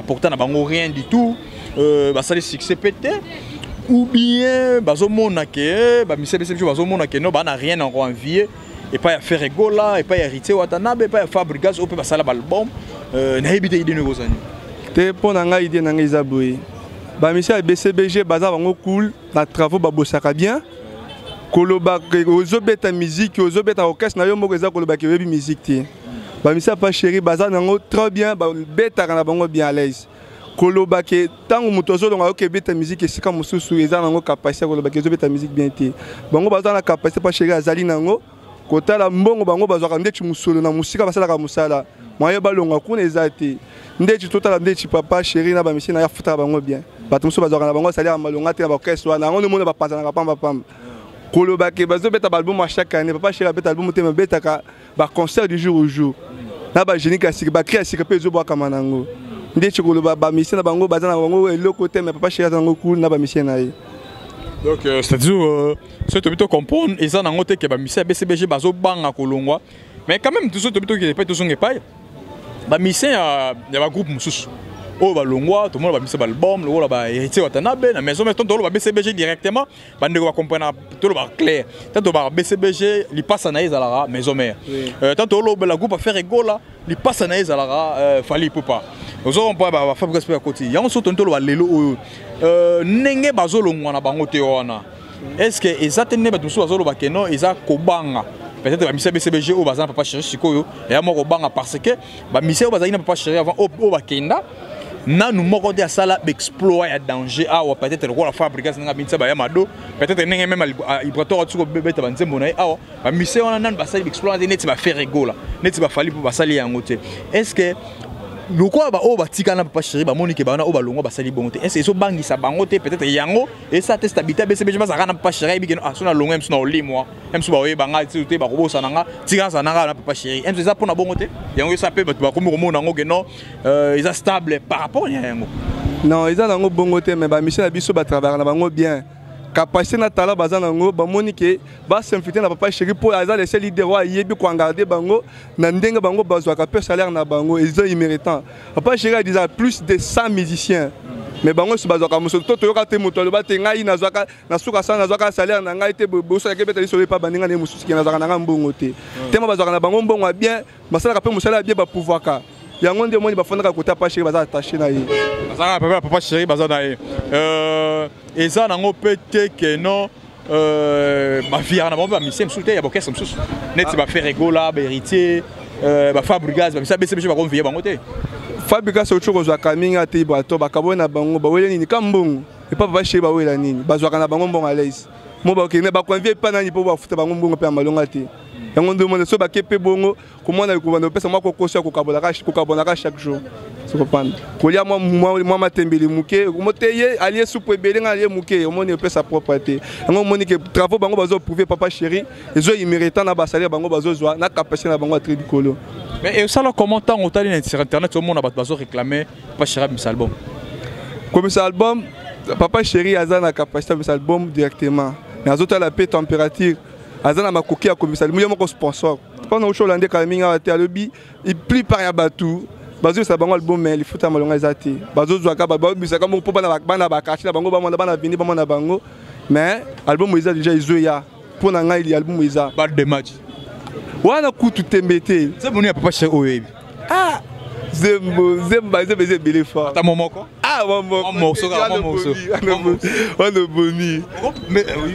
pourtant Nabango rien du tout, ça les succès pété. Ou bien bazomona ke ba misebe sebjo bazomona ke no ba na rien en envier et pas à faire rigola et pas à hériter Watanabe et pas à Fabrigas au peut passer l'album na hebite idée nouveau ani te pona nga idée na nga izaboui ba misebe BCBG baza bango cool na travaux ba bosaka bien koloba ozobeta musique ozobeta orchestre na yo moko eza koloba ke webi musique te ba misebe pas chéri baza nango très bien ba beta na bango bien à l'aise koloba ke tango mutozo longa ke beta musique esika mususu eza nango capacité koloba ke beta musique bien te bango baza na capacité pas chéri azali nango kotala mbongo bango bazwaka ndeti musolo na musika basala ka musala moyo balonga kuna eza te ndeti totala ndeti papa chéri na ba misi na ya futa bango bien bato mususu bazwaka na bango sali ya malonga te na ba orchestre wana ngo monde ba panza na pamba pamba koloba ke bazo beta album à chaque année papa chéri beta album te beta ka ba concert du jour au jour na ba génie classique ba classique pe zo bwa kama nango ndeti koloba ba mission na bango baza na bango eloko te mais papa chéri zango cool na ba mission na ye. Donc c'est-à-dire ce que tu comprends et ça nango te ke ba mission BCBG bazo banga kolongwa mais quand même tout ce que tu pas tout son epai ba mission ya ba groupe mususu o ba longwa tout le monde ba mission ba album lo ba héritier Watanabe na maison mais ton ba BCBG directement ba ndeko ba comprendre tout ba clair tant ba BCBG li passe na ezala maison mère tant lo ba la groupe a faire rigola li passe na ezala fali popa nous avons pas ba Fabrice pe à côté ya on so tonto ba lelo nenge bazolongwa na bango te wana est-ce que exactement ba tuso bazolo ba keno eza kobanga peut-être ba mission BCBG o bazana papa chéri sikoyo et ya moko banga parce que ba mission bazali na papa chéri avant o ba kenda nanu moko de asala exploit ya danger awa peut-être ko la fabrique ça nga binsa ba ya mado peut-être ndenge même laboratoire tu ko beta banzembo na awa ba mise wana nanu basali exploit net ba faire rigola net ba fali pour basali yango te est-ce que loko ba o batika na papa chéri ba monique ba na o ba longo basali bongo te est-ce que so bangisa bango te peut-être yango et ça te stabilité BCB ba zaka na papa chéri bi ah sona longo mso na olimwa mso ba we banga ti te ba ko bosa nanga tika za nanga na papa chéri mso za pona bongo te yango ça peut ba ko mo na ngo ke non ils stable par rapport à yango non ils ont bongo te mais ba mission na biso ba travailler na bango bien capacité na tala baza nango ba monique ba s'infiltrer na papa chéri pour aza les leader wa yebi ko garder bango na ndenga bango bazwa ka peu salaire na bango ils ont imméritant papa chéri a déjà plus de 100 musiciens mais bango se bazwa ka muso to yoka te moto le ba te ngai na zwaka na suka sana na zwaka salaire na ngai te boso ya kebeta lisolo pa baninga ne musuki na zwaka na mbongo te tema bazwa na bango mbongo bien masala ka pe musala bien ba pouvoir ka yango nde moni bafondaka kota papa chéri baza attaché na ye bazaka papa chéri baza na ye eza nango pete ke non bavia na bango bamisien mosusu te ya bokese mosusu neti bafaire egola baheritier bafabrigas bamisa BCBG bakonvie bango te fabrigas oyo kozwaka mingi te bato bakaboye na bango bawele nini ka mbongo epa papa chéri bawela nini bazwaka na bango mbongo alaise mo bakende bakonvie epa nani mpo bafuta bango mbongo mpe ya malonga te yango ndomona so bakepe bongo komona ekobana opesa mwa kokosi ya kokabonaka chaque jour sokopanda kolia mwa matembeli muke moteye alie supu ebele nga alie muke omoni opesa propre te yango omoni ke travaux bango bazoprouve papa chéri ezo iméritant na basalaire bango bazozwa na capacité na bango atre likolo mais osala comment ntango otali na sur internet omona bato bazoréclame papa chéri abimisa album komisa album papa chéri aza na capacité abimisa album directement mais azotala pe température azana makoki ya komisa limuya moko sponsor pendant au Hollandais quand minga ate alobi il plus par ya batu bazo sa bango album mais il faut ta malonga ezati bazo zwaka ba bisa comme pour bana ba kachi na bango ba mona bana vini ba mona bango mais album eza déjà izoya pour na ngai album eza ba de match wana kutu tembete c'est boni papa chéri oyebi ah zemba bele fort ta momoko ah momoko wana boni mais oui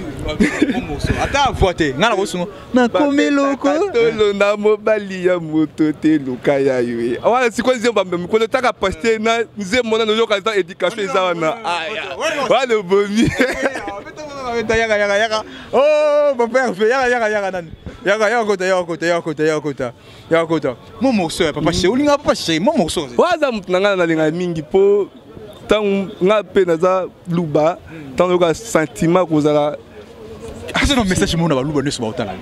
momoko ata voité ngana ko sungo na komiloko tolo na mobali ya moto te luka ya yo wana siko zemba ko le taka poster na zembo na no ka éducation eza wana wana boni yaka oh papa yaka nani yaka mon morceau papa chéri olinga papa chéri mon morceau waza mutu nanga na linga mingi po tant nga pe naza luba tant yoka sentiment kozala asa no message mona ba luba neso ba otala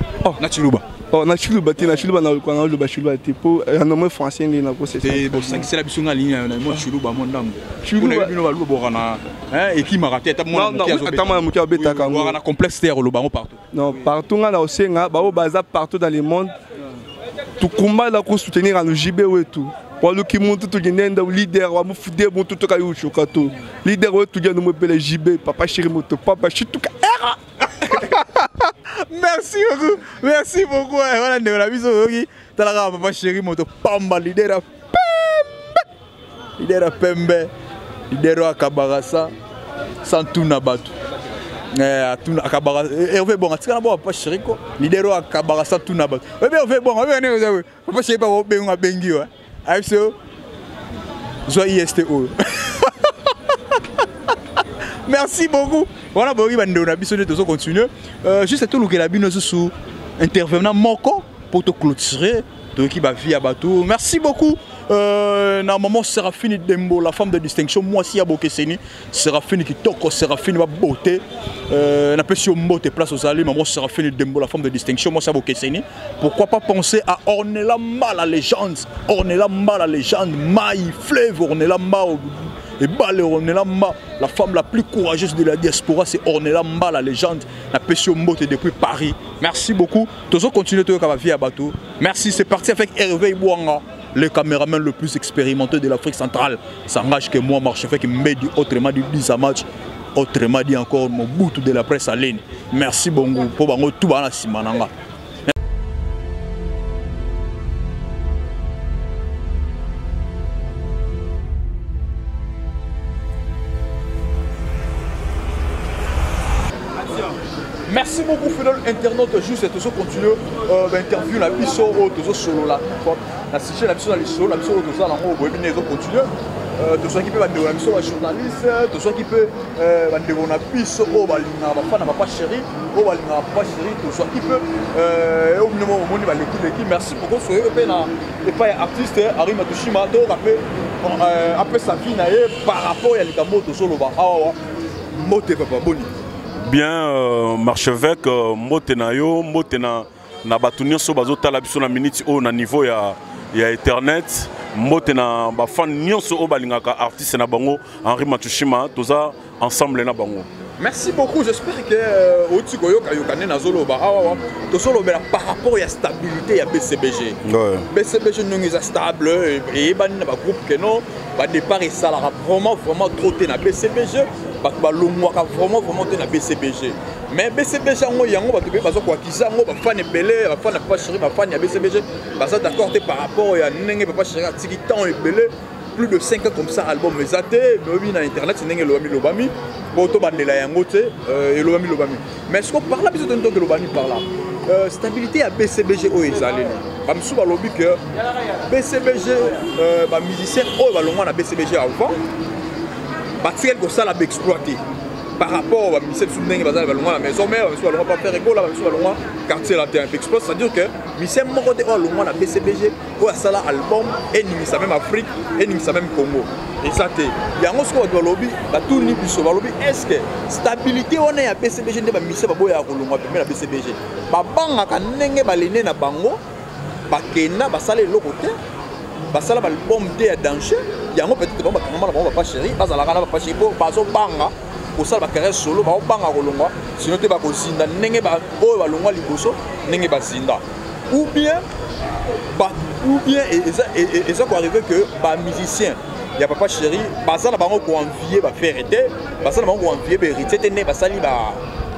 na chiluba na chiluba te na chiluba na ko na luba chiluba te po na mo français ngi na ko c'est c'est la bisunga ligne na mo chiluba mo ndambo chiluba bino ba luba bokana et qui m'a raté ta mo mukia betaka ngo na complexe terre luba ngo partout non partout nga na osenga ba o baza partout dans le monde tout combat la ko soutenir à nous JB ou tout waluki muntu tuginenda leader wa mufude muntu toka yushuka to leader wetu gya no mopele JB papa chéri moto papa chituka era merci beaucoup voilà ndeko na biso yoki talaka papa chéri moto pamba leader pembe leader akabarasa santuna batu atuna akabara Hervé bon atika na papa chéri ko leader akabarasa tuna batu Hervé bon ne papa chéri pas benga bengi wa AFCO soit ISTO. Merci beaucoup. Voilà, bon, on a besoin de continuer. Juste tout le que la bino sous intervenant moko pour te clôturer. Qui va via bateau. Merci beaucoup. Normalement Séraphine Dembo, la femme de distinction, moi aussi à Bokeseni, Séraphine qui toko, Séraphine va beauté. On appelle sur beauté place aux alliés, maman Séraphine Dembo, la femme de distinction, moi c'est à Bokeseni. Pourquoi pas penser à Ornella la légende, Ornella la légende, Maï, Fleuve, Ornella et Balé Ornella la femme la plus courageuse de la diaspora, c'est Ornella la légende, la Pession Mbote depuis Paris. Merci beaucoup. Tous on continue de faire à bateau. Merci, c'est parti avec Hervé Ibouanga, le caméraman le plus expérimenté de l'Afrique centrale. S'engage que moi, marche fait qui me dit autrement dit 10 match, autrement dit encore mon bout de la presse en ligne. Merci beaucoup pour bango tout bana simananga. Merci beaucoup fidèle internaute, juste et toujours continue l'interview la biso toujours solo là. La sujet la biso dans les solo, la biso toujours dans le webinaire continue. tout ce qui peut vendre la journaliste, tout ce qui peut vendre la piste, oh balinga bafana papa chéri, oh balinga papa chéri, tout ce qui peut au moment où on va l'équipe. Merci beaucoup soyez pena et pas artiste Harry Matouchima to après sa vie par rapport à likambo to solo ba awa moté papa boni. Bien Marchevêque moté na yo moté na batunyo so bazotala biso na minute o na niveau ya internet moté na ba fan nyonso o balingaka artiste na bango Henri Matouchima toza ensemble na bango. Merci beaucoup, j'espère que au-dessus par rapport à la stabilité à BCBG. BCBG nous est stable et il y a un groupe qui non départ et ça vraiment trop na BCBG vraiment na BCBG. Mais BCBG il y a fan belé, fan pas chéri, fan ya BCBG d'accord par rapport à nenge papa chéri tiki temps et belé plus de 5 ans comme ça album mais até mais na internet c'est nenge lobami Boto bandela yangote et lobami. Mais ce qu'on parle là, besoin de lobami par là. Stabilité à BCBG au ezalé. Bamsou ba lobby que BCBG ba musicien au balonga na BCBG avant. Ba tiel ko ça la exploiter. Par rapport à musicien sous ndenge bazala balonga la maison mère, bamsou balonga pas faire école là, bamsou balonga quartier là terrain exploit, c'est-à-dire que musicien moko de balonga na BCBG au sala album et ni ça même Afrique et ni ça même Congo. Et ça te yango ce qu'on doit lobby ba tout ni biso ba lobby est-ce que stabilité on est à BCBG ne ba mise ba boya ko longa pe na BCBG ba banga ka ndenge ba lene na bango ba kena ba sala le côté ba sala ba album de danger yango peut-être ba kama ba pas chéri ba sala kana ba chéri ba so banga ko sala ba carrière solo ba banga ko longa sinon te ba ko zinda ndenge ba o ba longa liboso ndenge ba zinda ou bien et ça quoi arriver que ba musicien il y a papa chéri, basa na bango ko envier ba faire été, basa na bango ko envier ba hériter né basali ba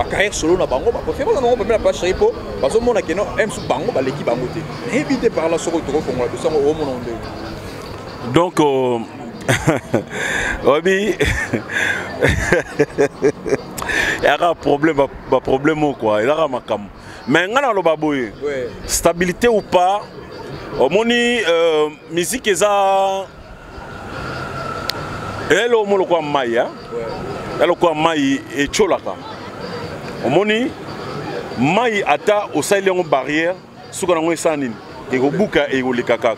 carrière solo na bango ba faire bango ba papa chéri po baso mona keno même sous bango ba l'équipe bango té. Éviter par la soro to ko ngwa de sango o mona ndé. Donc Obi il y a un problème quoi, il y a un makam. Mais ngana lo baboye. Stabilité ou pas, moni musique eza Hello molo kwa mai hein. Hello kwa mai et cholaka. Omoni mai ata osali ngo barrière suka ngo esanini et go buka et go lekaka.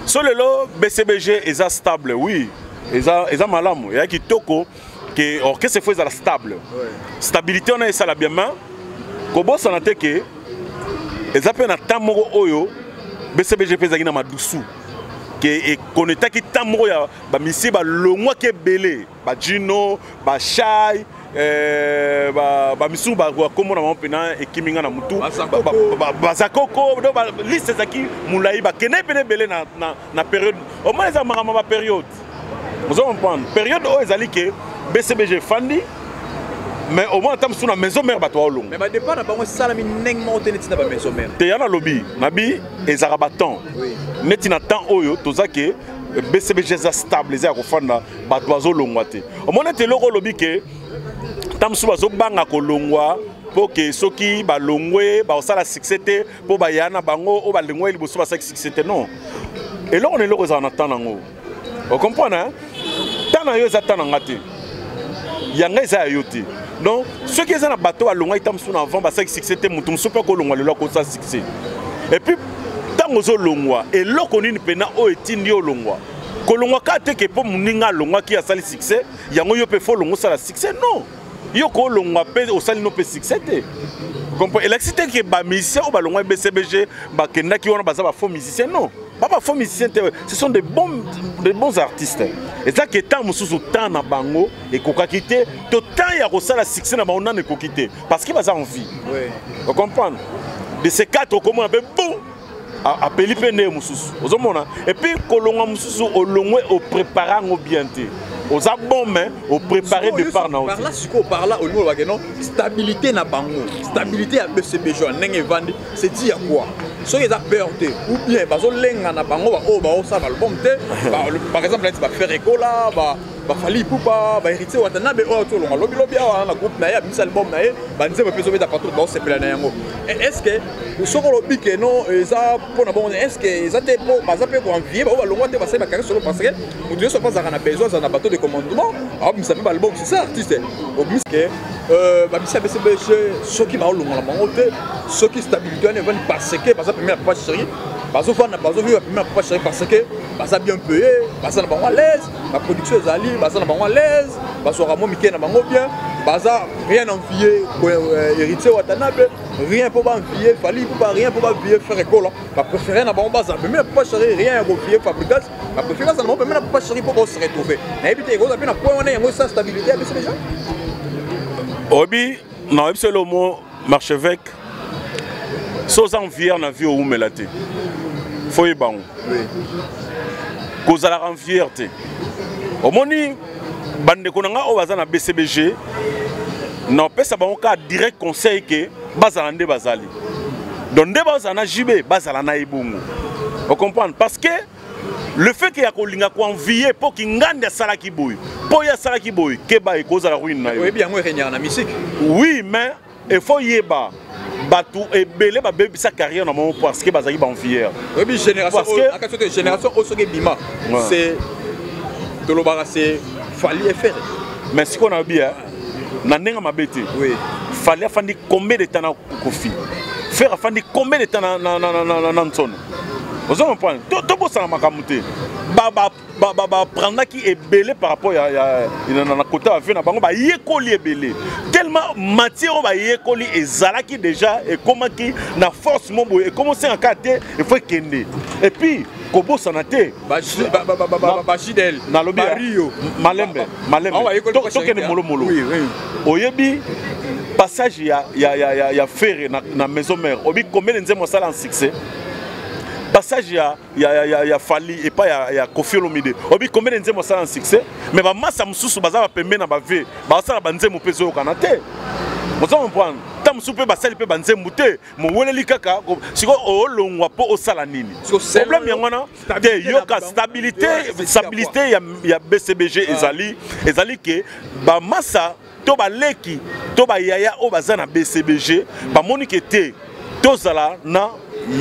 So lelo BCBG eza stable oui. Eza malamu ya kitoko que orchestre faut eza stable. Stabilité on a ça la bien main. Ko bossa na teke eza pe na tamoko oyo BCBG peza kina madusu. Et connaît qui tamoro ya ba misi ba longwa ke belé ba Gino ba Shai ba misu ba komo na mpena ekiminga na mutu ba zakoko do ba liste zaki mulai ba kene pene belé na période au moins ça marama ba période vous allez comprendre période où ezali ke BCBG fandi mais au moins tam suna maison mère ba to long mais ba départ na bango sala mi neng monter netina ba maison mère te yana lobby nabi ezara baton oui netina temps oyo tozake BCBG za stable za ko fanda ba toazo longwa te au moins te loko lobby ke tam suba zo banga ko longwa pour que soki ba longwe ba osala succès te pour ba yana bango o ba longwe liboso ba succès te non et là on est loko za na temps nango vous comprenez hein tana yo za tana ngate yanga za yote. Donc, ceux qui sont dans le bateau à Longa, ils sont avant, parce que c'était mon tour, super que Longa, le loco ça succès. Et puis, tant que Longa, et là qu'on est pena au etini au Longa. Kolonga kate que pour muninga Longa qui a sali succès, yango yo pe fo Longa ça la succès non. Yo ko Longa pe au sali no pe succès te. Comprends? Et là c'était que ba musicien au ba Longa BCBG, ba kenda qui on ba ça ba faux musicien non. Pas faux musiciens, ce sont des bons artistes. Et ça qui est tant mususu tant na bango et koka quitter tout temps ya ko sala succès na bango na ko quitter parce qu'il va ça envie. Oui. Vous comprenez? De ces quatre comment on appelle bon à pelipe ne mususu. Vous comprenez? Et puis kolonga mususu au longwe au préparant au bien té. Aux abons mais au préparer de par na. Par là ce qu'on parle là au niveau de stabilité na bango, stabilité à BCBG nenge vandi, c'est dit à quoi? Ce qui est perdu ou bien bazo lenga na bango ba o ça va le bon té par exemple là tu vas faire école là Fali Poupa, héritier Watanabe, lobby la groupe Naya, mis album Naye, Banze me fait partout dans ces plans. Est-ce que le Sokolobi que non, ça pour la bonne, est-ce que ça t'est pour envier, on va le voir passer ma carrière solo parce que nous ne sommes pas à besoin d'un bateau de commandement. Ah, vous savez, l'album, c'est ça, artiste. Au plus que, ceux qui vont le monter, ceux qui stabilisent, ils vont parce que, par exemple, la première chérie, parce que la première chérie, parce que, ça bien payé, parce que à l'aise, la production est allée, parce que à l'aise, parce que Ramon Miké n'a pas bien, parce que rien envier, héritier Watanabe, rien pour envier, Fali pour pas rien pour envier, faire école, ma préférée n'a pas en bas, mais pas chérie, rien à envier, fabricage, ma préférée, ça n'a pas chérie pour se retrouver. Mais évitez, vous avez un point, on est en stabilité avec ces gens. Obi, non, c'est le mot Marchevêque. Sans envier, on a vu où mélate. Faut y bon. Cause à la renfierté. Au moni, bande konanga au bazana BCBG. Non, pas ça bon cas direct conseil que bazalande bazali. Donc des bazana JB bazalana ibungu. Vous comprenez? Parce que le fait qu'il y a kolinga ko envier pour qu'il ngande salaki boy. Pour ya salaki boy, keba e cause à la ruine na yo. Oui, bien moi régnant na musique. Oui, mais il faut yeba. Batou et belé ba bébi sa carrière dans mon parce que bazali ba envier. Oui, bien génération Osoge Bima. C'est de l'obara c'est Fali et Ferré. Mais ce qu'on a bien nanenga mabete. Oui. Fali a fandi combien de temps na Kofi. Faire a fandi combien de temps na Nanson. Vous comprenez? Tout beau ça makamute. Prendre qui est belé par rapport à na côté à na bango ba yekoli belé. Tellement matière ba yekoli et zalaki déjà et comment qui na force mon boy et comment c'est en quartier il faut kende. Et puis Kobo sanate Bachidel na lobi Rio Malembe to kende molo molo. Oui oui. Oyebi passage ya ferré na maison mère. Obi combien de nzemo sala en succès. Passage il y a Fali et pas il y a Kofi Olomide. Obi combien de nzemo ça en succès mais ba massa mususu baza ba pembe na ba ve ba sala ba nzemo peso yo kanate. Vous comprenez? Tam soupe ba sala pe ba nzemo te mo weleli kaka siko o longwa po o sala nini. Problème yangwana te yoka stabilité ya BCBG ezali ke ba massa to ba leki to ba yaya o bazana BCBG ba monike te tozala na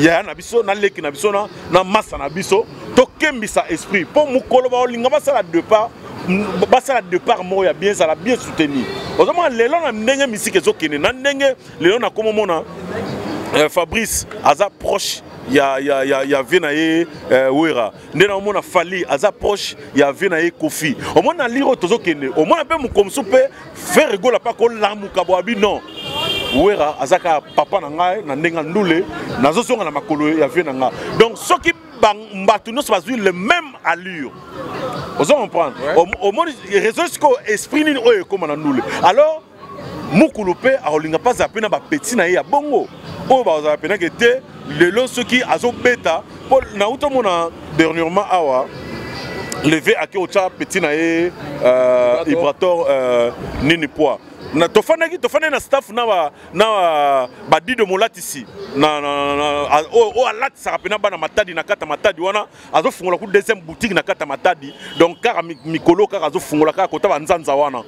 ya na biso na leki na biso na massa na biso to kembisa esprit pour mukolo ba olinga basala de part mo ya bien ça bien soutenu ozoma lelo na ndenge misike ezokene na ndenge lelo na komo mona Fabrice aza proche ya Venaye Wera ndena omona Fali aza proche ya Venaye Kofi omona liro tozokene omona pe mukomsu pe faire rigola pa ko lamuka bo abi non Wera azaka papa na ngai na ndenga ndule nazosonga na makolo ya Venanga donc soki mbatu no bazui le même allure vous comprenez au moins réseau esprit ni oyo comme na ndule alors mukulupe a olinga pas zapena ba petit na ya bongo o ba zapena que te lelo soki azobeta pour na utomona dernièrement awa levé à Kyocha petit na Ibrator nini poa na tofana na staff na badido molatisi na o alati sarapena bana matadi na kata matadi wana azo fungola ku deuxième boutique na kata matadi donc kara mikolo kara azo fungola kara kota banzanza wana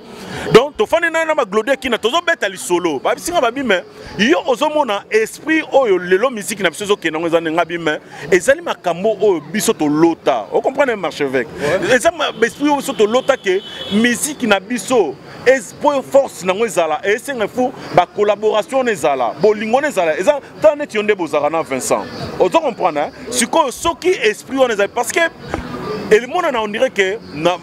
donc tofana na ba glodie kina tozo beta li solo ba bisinga ba bime yo ozomona esprit oyo lelo musique na biso zo kenango ezane ngabi me ezali makambo oyo biso to lota o comprenez Marchevêque ezama esprit oyo biso to lota ke musique na biso espoir force nango ezala esenga fu ba collaboration ezala bolingo ezala eza tane tionde bozara na Vincent ozo comprendre siko soki esprit on ezala parce que et le monde on dirait que na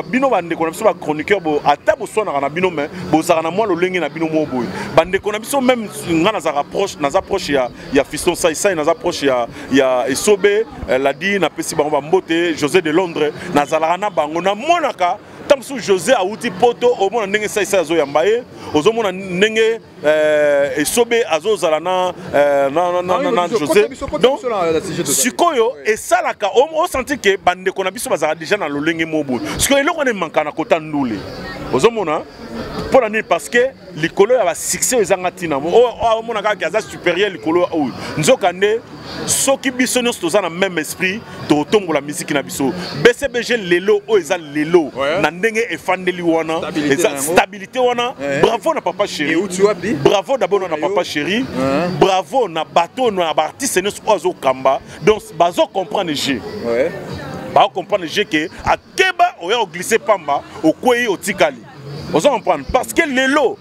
bino bande ko na biso ba chroniqueur bo ata bo sona na bino mais bozara na moi lo lengi na bino mo boy bande ko na biso même ngana za rapproche na approche ya fiston sai na approche ya esobe la di na pesi bango ba mbote José de Londres na zala na bango na monaka Tamsou José a outi poto au moins ndenge ça azo yambaye ozo mona ndenge esobe azo zala na José donc sikoyo et ça la ka on senti que bande ko na biso bazala déjà na lolenge mobo parce que eloko ne manka na kota ndule ozo mona pour l'année parce que likolo ya ba succès ezanga tina o mona ka za supérieur likolo o nzokande soki biso nyonso toza na même esprit totombola musique na biso BCBG lelo o eza lelo na ndenge efandeli wana eza stabilité wana bravo na papa chéri bravo d'abord na papa chéri bravo na bateau na artiste nyonso ozo kamba donc bazo comprendre G ba comprendre G que akeba oya glisser pamba okwei otikali ozo comprendre parce que lelo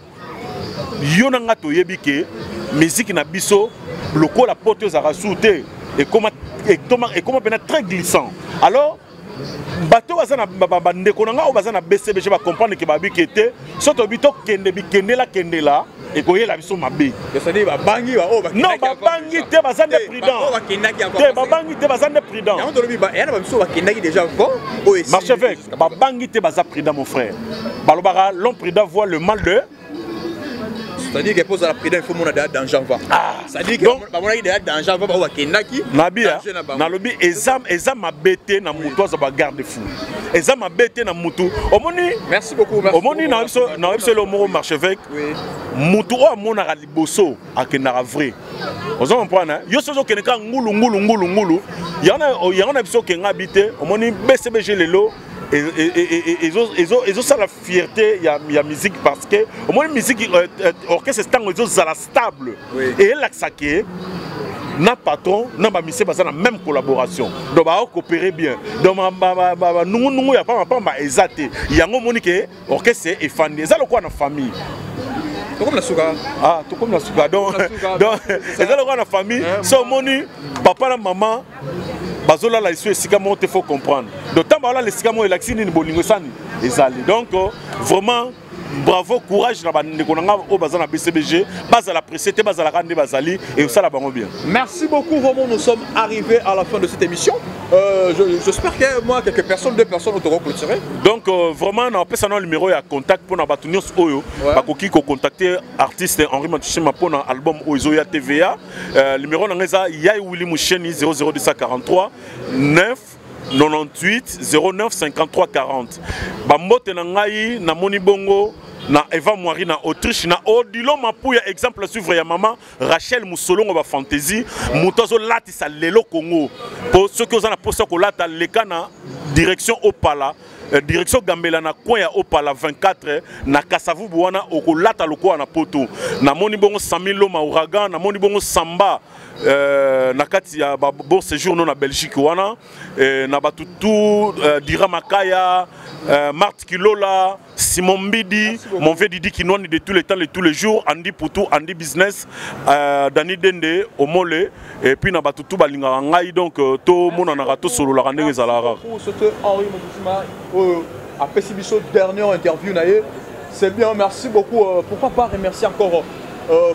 yona nga toyebi ke musique na biso lokola porte aux arasouté et comment peut-être très glissant alors bateau bazana ndeko nanga o bazana BCBG ba comprendre que babi kete soto bito kende la et koyela biso mabe c'est-à-dire ba bangi ba o ba non ba bangi te bazana prudent te ba bangi te bazana prudent on tolobi ba yana ba biso ba kendaki déjà fort o esi marche avec ba bangi te baza prudent mon frère balobara l'homme prudent voit le mal de. C'est-à-dire que pose la prudence, il faut mon adhérent dans Janva. C'est-à-dire que mon adhérent dans Janva, on va Kenaki. Nabia, na lobby, exam ma bête na moutou, ça va garder fou. Exam ma bête na moutou. Omoni. Merci beaucoup. Omoni na le mot marchevêque. Moutou o amona ra liboso a kenara vrai. Vous comprenez? Yo sozo keneka ngulu. Yana biso kenga habité. Omoni BCBG lelo. Et ça la fierté il y a musique parce que au moins musique orchestre c'est la stable et là ça qui na patron na ba mission basa na même collaboration donc ba coopérer bien donc nous ya pas exaté yango monique orchestre est fan ça le quoi na famille comme la souka tout comme la souka donc c'est ça le quoi na famille so moni papa et maman bazola la iso esika mo te faut comprendre d'autant ba la esika mo elaxini ni bolingo sani ezali donc vraiment bravo courage na bandeko nanga o bazana BCBG bazala précédé bazala kande bazali et ça la bango bien. Merci beaucoup vraiment nous sommes arrivés à la fin de cette émission. J'espère que moi quelques personnes, 2 personnes auront clôturé. Donc vraiment na pesa na numéro ya contact pour na batunios oyo bakoki ko contacter artiste Henri Matishima pour na album Oizoya TVA numéro na ngeza Yai Willy Musheni 00243 9 98 09 53 40. Bambote na ngai na moni bongo na Eva Moiri na Autriche na Odilo Mapuya exemple suivre ya maman Rachel Moussolongo ba fantasy mutozo lati sa lelo Congo pour ceux qui ont na poste ko lata lekana direction Opala direction Gambela na coin ya Opala 24 na Kasavu bwana okolata loko na poto na moni bongo 100 000 loma ouragan na moni bongo samba na kati ya bon séjour non na Belgique wana na batutu Dira Makaya Marthe Kilola Simon Mbidi mon vieux Didi Kinwani de tous les temps et tous les jours Andy Poutou Andy Business Dani Dende Omole et puis na batutu balinga ngai donc to mona na rato solo la ndenge zalara pour ce Henri Matishima après cette dernière interview c'est bien merci beaucoup pourquoi pas remercier encore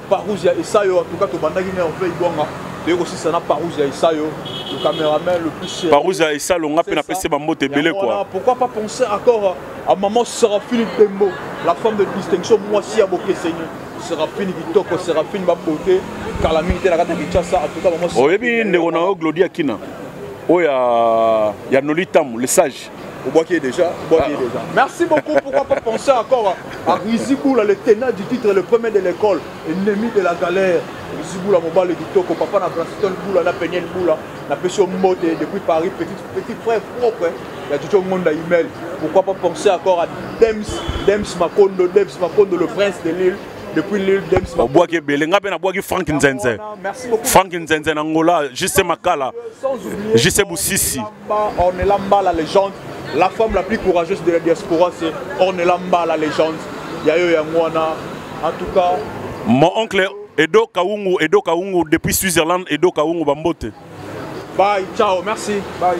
Parousia Isayo, en tout cas, tu vas dire aussi ça n'a Parousia Isayo, le caméraman le plus. Parousia Isayo, on a pu appeler Bambote Belé quoi. Pourquoi pas penser encore à maman Séraphine Dembo, la femme de distinction, moi aussi à Boké Seigneur. Séraphine Kitoko, Séraphine Bambote, Calamité, la Gata Kinshasa, en tout cas, maman. Oh, et bien, on a Glodia Kina. Oh, il y a Nolitam, le sage. Au bois qui est déjà. Merci beaucoup. Pourquoi pas penser encore à Riziboula, le tenant du titre, le premier de l'école, ennemi de la galère. Riziboula, Mobile et Kitoko, papa n'a Braston Boula, n'a Peigné Boula, n'a Pécho Mote depuis Paris, petit frère propre. Il y a tout le monde à email. Pourquoi pas penser encore à Dems Makondo, le prince de l'île. Depuis l'île Dems Makondo. Bois qui est belé, n'a pas bois qui Frank Nzenze. Merci beaucoup. Frank Nzenze Angola, Juste Makala, Juste Boussissi. On est là-bas, la légende. La femme la plus courageuse de la diaspora, c'est Ornelamba, la légende. Yayo Yangwana. En tout cas. Mon oncle Edo Kaungu depuis Switzerland, Edo Kaungu Bambote. Bye, ciao, merci. Bye.